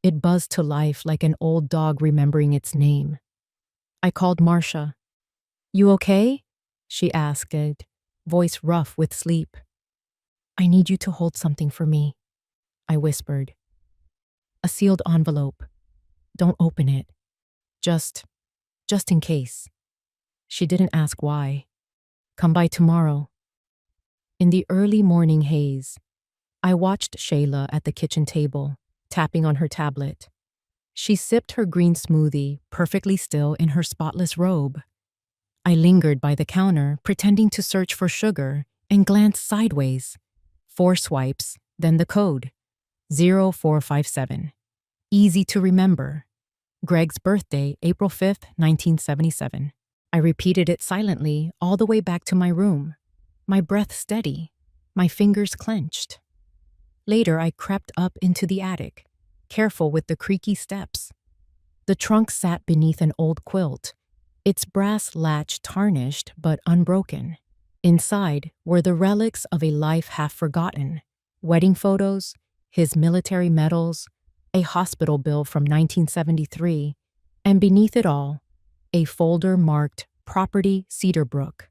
It buzzed to life like an old dog remembering its name. I called Marcia. "You okay?" she asked, voice rough with sleep. "I need you to hold something for me," I whispered. "A sealed envelope. Don't open it. Just in case." She didn't ask why. "Come by tomorrow." In the early morning haze, I watched Shayla at the kitchen table, tapping on her tablet. She sipped her green smoothie, perfectly still in her spotless robe. I lingered by the counter, pretending to search for sugar, and glanced sideways. 4 swipes, then the code. 0457. Easy to remember. Greg's birthday, April 5th, 1977. I repeated it silently all the way back to my room, my breath steady, my fingers clenched. Later, I crept up into the attic, careful with the creaky steps. The trunk sat beneath an old quilt, its brass latch tarnished but unbroken. Inside were the relics of a life half forgotten: wedding photos, his military medals, a hospital bill from 1973, And beneath it all, a folder marked Property Cedarbrook.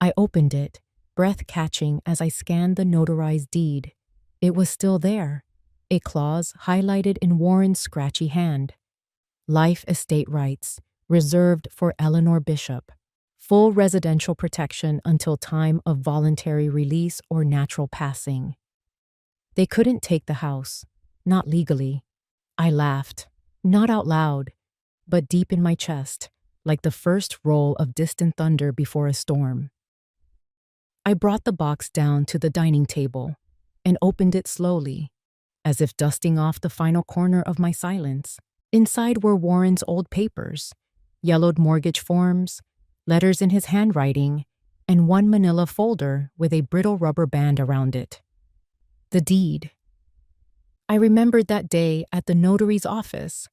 I opened it, breath catching as I scanned the notarized deed. It was still there, a clause highlighted in Warren's scratchy hand. Life estate rights, reserved for Eleanor Bishop. Full residential protection until time of voluntary release or natural passing. They couldn't take the house, not legally. I laughed, not out loud, but deep in my chest, like the first roll of distant thunder before a storm. I brought the box down to the dining table and opened it slowly, as if dusting off the final corner of my silence. Inside were Warren's old papers, yellowed mortgage forms, letters in his handwriting, and one manila folder with a brittle rubber band around it. The deed. I remembered that day at the notary's office.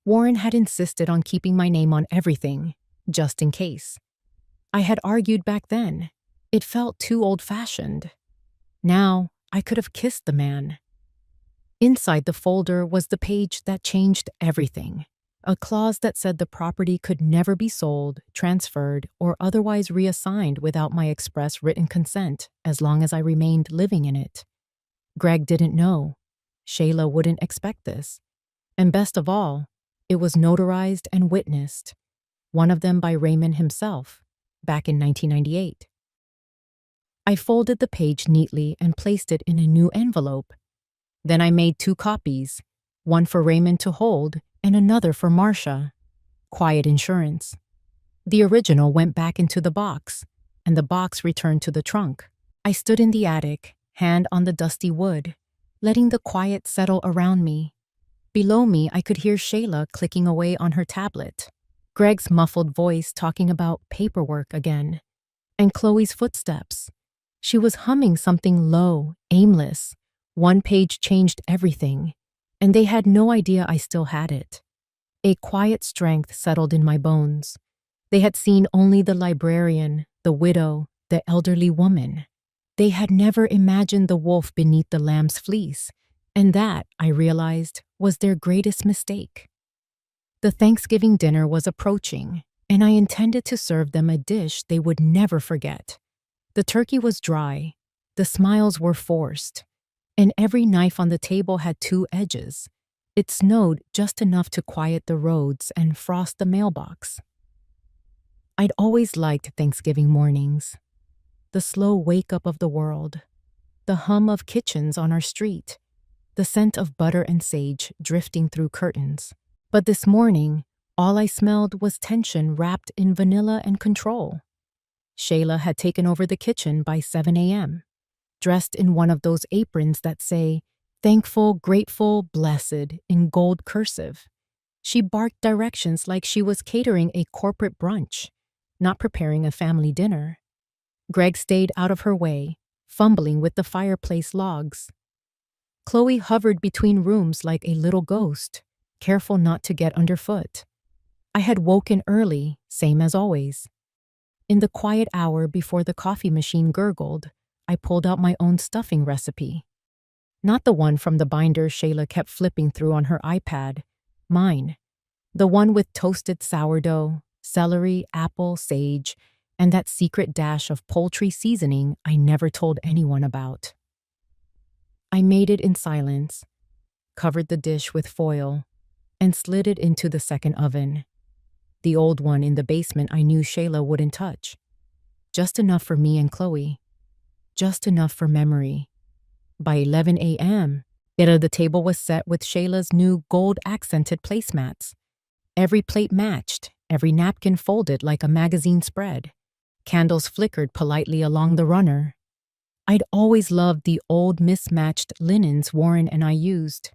Warren had insisted on keeping my name on everything, just in case. I had argued back then. It felt too old-fashioned. Now, I could have kissed the man. Inside the folder was the page that changed everything. A clause that said the property could never be sold, transferred, or otherwise reassigned without my express written consent as long as I remained living in it. Greg didn't know. Shayla wouldn't expect this. And best of all, it was notarized and witnessed, one of them by Raymond himself, back in 1998. I folded the page neatly and placed it in a new envelope. Then I made 2 copies, one for Raymond to hold and another for Marcia. Quiet insurance. The original went back into the box, and the box returned to the trunk. I stood in the attic, hand on the dusty wood, letting the quiet settle around me. Below me, I could hear Shayla clicking away on her tablet, Greg's muffled voice talking about paperwork again, and Chloe's footsteps. She was humming something low, aimless. One page changed everything, and they had no idea I still had it. A quiet strength settled in my bones. They had seen only the librarian, the widow, the elderly woman. They had never imagined the wolf beneath the lamb's fleece, and that, I realized, was their greatest mistake. The Thanksgiving dinner was approaching, and I intended to serve them a dish they would never forget. The turkey was dry, the smiles were forced, and every knife on the table had 2 edges. It snowed just enough to quiet the roads and frost the mailbox. I'd always liked Thanksgiving mornings. The slow wake-up of the world, the hum of kitchens on our street, the scent of butter and sage drifting through curtains. But this morning, all I smelled was tension wrapped in vanilla and control. Shayla had taken over the kitchen by 7 a.m., dressed in one of those aprons that say, "Thankful, grateful, blessed," in gold cursive. She barked directions like she was catering a corporate brunch, not preparing a family dinner. Greg stayed out of her way, fumbling with the fireplace logs. Chloe hovered between rooms like a little ghost, careful not to get underfoot. I had woken early, same as always. In the quiet hour before the coffee machine gurgled, I pulled out my own stuffing recipe. Not the one from the binder Shayla kept flipping through on her iPad, mine. The one with toasted sourdough, celery, apple, sage, and that secret dash of poultry seasoning I never told anyone about. I made it in silence, covered the dish with foil, and slid it into the second oven. The old one in the basement I knew Shayla wouldn't touch. Just enough for me and Chloe. Just enough for memory. By 11 a.m., the table was set with Shayla's new gold-accented placemats. Every plate matched, every napkin folded like a magazine spread. Candles flickered politely along the runner. I'd always loved the old mismatched linens Warren and I used.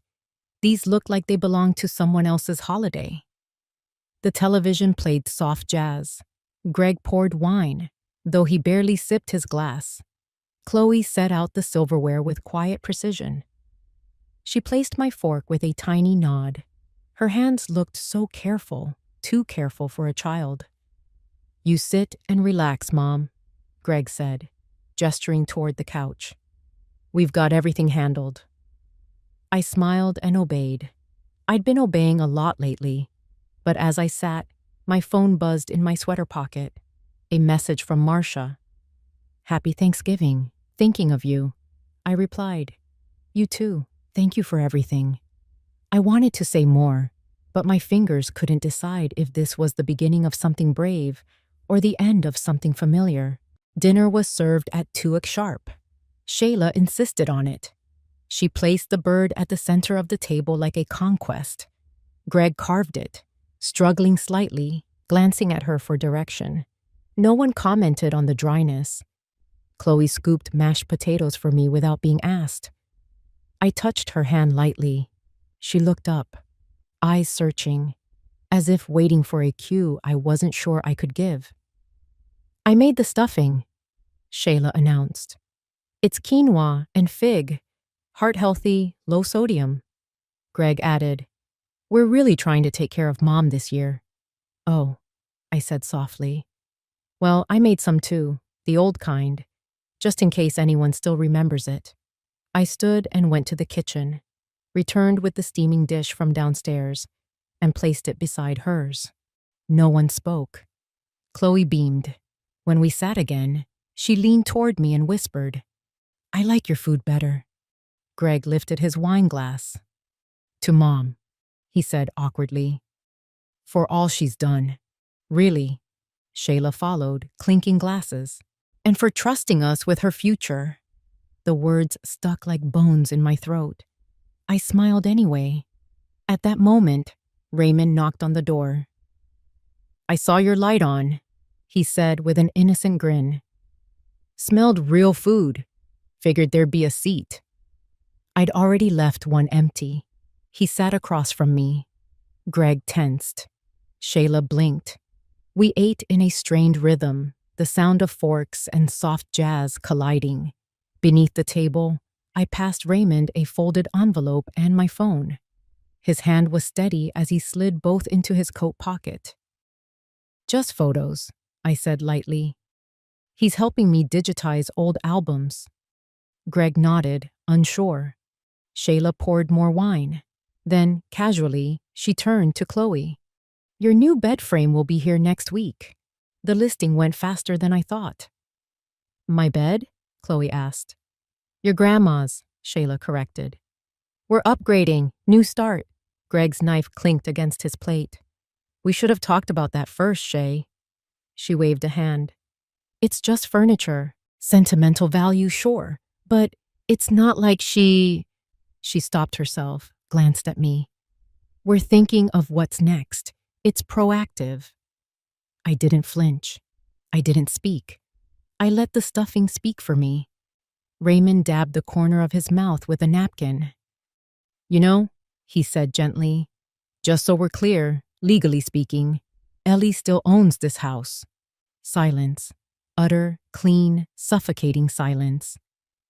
These looked like they belonged to someone else's holiday. The television played soft jazz. Greg poured wine, though he barely sipped his glass. Chloe set out the silverware with quiet precision. She placed my fork with a tiny nod. Her hands looked so careful, too careful for a child. "You sit and relax, Mom," Greg said, gesturing toward the couch. "We've got everything handled." I smiled and obeyed. I'd been obeying a lot lately. But as I sat, my phone buzzed in my sweater pocket. A message from Marcia. "Happy Thanksgiving. Thinking of you." I replied. "You too. Thank you for everything." I wanted to say more, but my fingers couldn't decide if this was the beginning of something brave or the end of something familiar. Dinner was served at 2 sharp. Shayla insisted on it. She placed the bird at the center of the table like a conquest. Greg carved it, struggling slightly, glancing at her for direction. No one commented on the dryness. Chloe scooped mashed potatoes for me without being asked. I touched her hand lightly. She looked up, eyes searching, as if waiting for a cue I wasn't sure I could give. "I made the stuffing," Shayla announced. "It's quinoa and fig, heart-healthy, low sodium." Greg added, "We're really trying to take care of Mom this year." "Oh," I said softly. "Well, I made some too, the old kind, just in case anyone still remembers it." I stood and went to the kitchen, returned with the steaming dish from downstairs, and placed it beside hers. No one spoke. Chloe beamed. When we sat again, she leaned toward me and whispered, "I like your food better." Greg lifted his wine glass. "To Mom," he said awkwardly. "For all she's done." "Really?" Shayla followed, clinking glasses. "And for trusting us with her future." The words stuck like bones in my throat. I smiled anyway. At that moment, Raymond knocked on the door. "I saw your light on," he said with an innocent grin. "Smelled real food. Figured there'd be a seat." I'd already left one empty. He sat across from me. Greg tensed. Shayla blinked. We ate in a strained rhythm, the sound of forks and soft jazz colliding. Beneath the table, I passed Raymond a folded envelope and my phone. His hand was steady as he slid both into his coat pocket. "Just photos," I said lightly. "He's helping me digitize old albums." Greg nodded, unsure. Shayla poured more wine. Then, casually, she turned to Chloe. "Your new bed frame will be here next week." The listing went faster than I thought. "My bed?" Chloe asked. "Your grandma's," Shayla corrected. "We're upgrading. New start." Greg's knife clinked against his plate. "We should have talked about that first, Shay." She waved a hand. "It's just furniture. Sentimental value, sure. But it's not like she stopped herself, glanced at me. "We're thinking of what's next. It's proactive." I didn't flinch. I didn't speak. I let the stuffing speak for me. Raymond dabbed the corner of his mouth with a napkin. "You know," he said gently, "just so we're clear, legally speaking, Ellie still owns this house." Silence. Utter, clean, suffocating silence.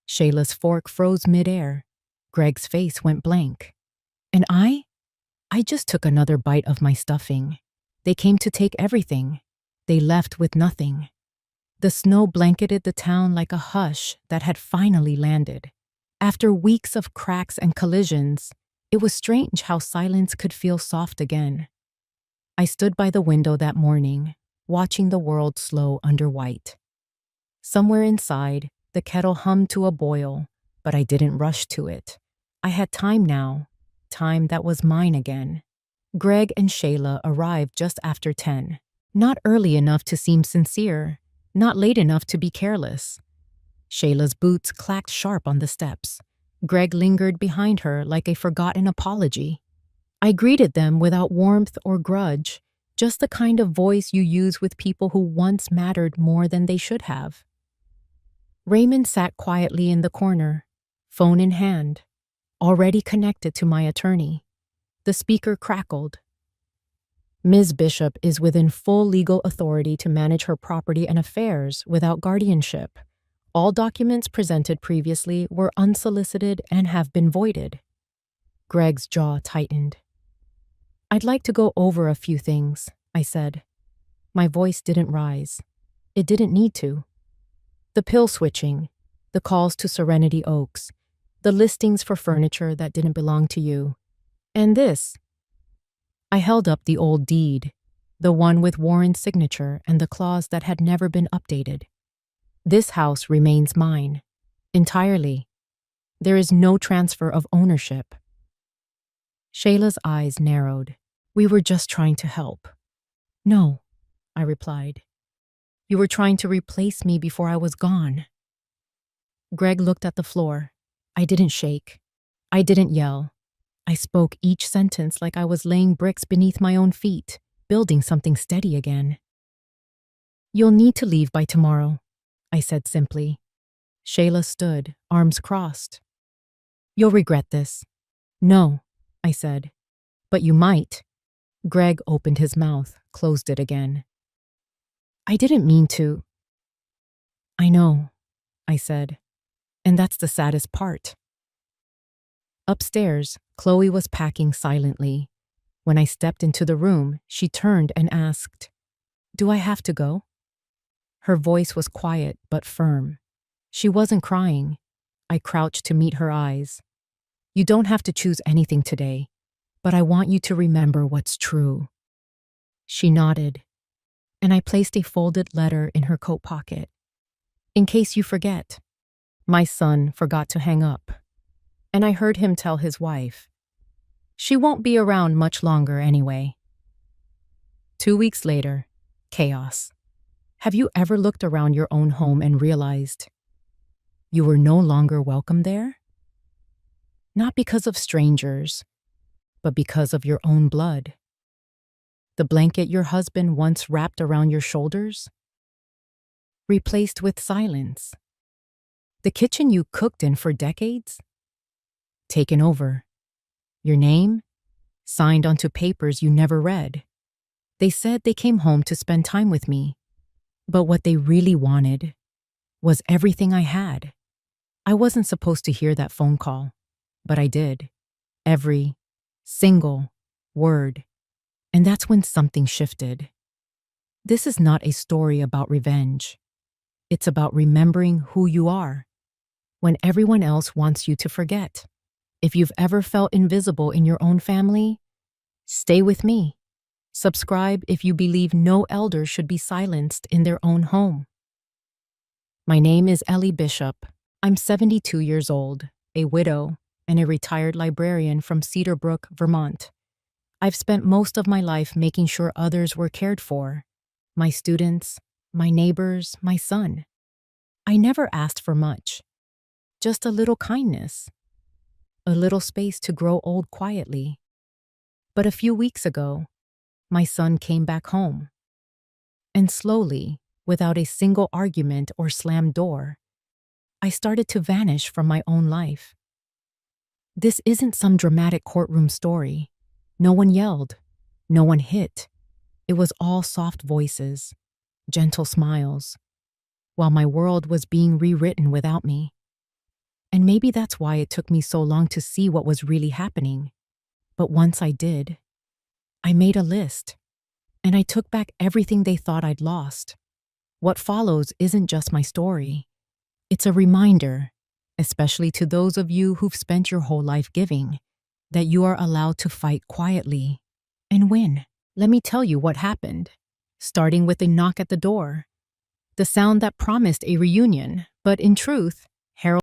Shayla's fork froze midair. Greg's face went blank. And I just took another bite of my stuffing. They came to take everything. They left with nothing. The snow blanketed the town like a hush that had finally landed. After weeks of cracks and collisions, it was strange how silence could feel soft again. I stood by the window that morning, watching the world slow under white. Somewhere inside, the kettle hummed to a boil, but I didn't rush to it. I had time now, time that was mine again. Greg and Shayla arrived just after 10. Not early enough to seem sincere, not late enough to be careless. Shayla's boots clacked sharp on the steps. Greg lingered behind her like a forgotten apology. I greeted them without warmth or grudge, just the kind of voice you use with people who once mattered more than they should have. Raymond sat quietly in the corner, phone in hand, already connected to my attorney. The speaker crackled. "Ms. Bishop is within full legal authority to manage her property and affairs without guardianship. All documents presented previously were unsolicited and have been voided." Greg's jaw tightened. "I'd like to go over a few things," I said. My voice didn't rise. It didn't need to. The pill switching, the calls to Serenity Oaks, the listings for furniture that didn't belong to you. And this. I held up the old deed, the one with Warren's signature and the clause that had never been updated. This house remains mine, entirely. There is no transfer of ownership. Shayla's eyes narrowed. We were just trying to help. No, I replied. You were trying to replace me before I was gone. Greg looked at the floor. I didn't shake. I didn't yell. I spoke each sentence like I was laying bricks beneath my own feet, building something steady again. You'll need to leave by tomorrow, I said simply. Shayla stood, arms crossed. You'll regret this. No, I said. But you might. Greg opened his mouth, closed it again. I didn't mean to. I know, I said. And that's the saddest part. Upstairs, Chloe was packing silently. When I stepped into the room, she turned and asked, Do I have to go? Her voice was quiet but firm. She wasn't crying. I crouched to meet her eyes. You don't have to choose anything today, but I want you to remember what's true. She nodded, and I placed a folded letter in her coat pocket. In case you forget. My son forgot to hang up, and I heard him tell his wife. She won't be around much longer anyway. 2 weeks later, chaos. Have you ever looked around your own home and realized you were no longer welcome there? Not because of strangers, but because of your own blood. The blanket your husband once wrapped around your shoulders? Replaced with silence. The kitchen you cooked in for decades? Taken over. Your name? Signed onto papers you never read. They said they came home to spend time with me, but what they really wanted was everything I had. I wasn't supposed to hear that phone call, but I did. Every single word. And that's when something shifted. This is not a story about revenge. It's about remembering who you are when everyone else wants you to forget. If you've ever felt invisible in your own family, stay with me. Subscribe if you believe no elder should be silenced in their own home. My name is Ellie Bishop. I'm 72 years old, a widow, and a retired librarian from Cedar Brook, Vermont. I've spent most of my life making sure others were cared for. My students, my neighbors, my son. I never asked for much. Just a little kindness. A little space to grow old quietly. But a few weeks ago, my son came back home. And slowly, without a single argument or slammed door, I started to vanish from my own life. This isn't some dramatic courtroom story. No one yelled. No one hit. It was all soft voices, gentle smiles, while my world was being rewritten without me. And maybe that's why it took me so long to see what was really happening. But once I did, I made a list, and I took back everything they thought I'd lost. What follows isn't just my story. It's a reminder, especially to those of you who've spent your whole life giving, that you are allowed to fight quietly and win. Let me tell you what happened, starting with a knock at the door. The sound that promised a reunion, but in truth, Harold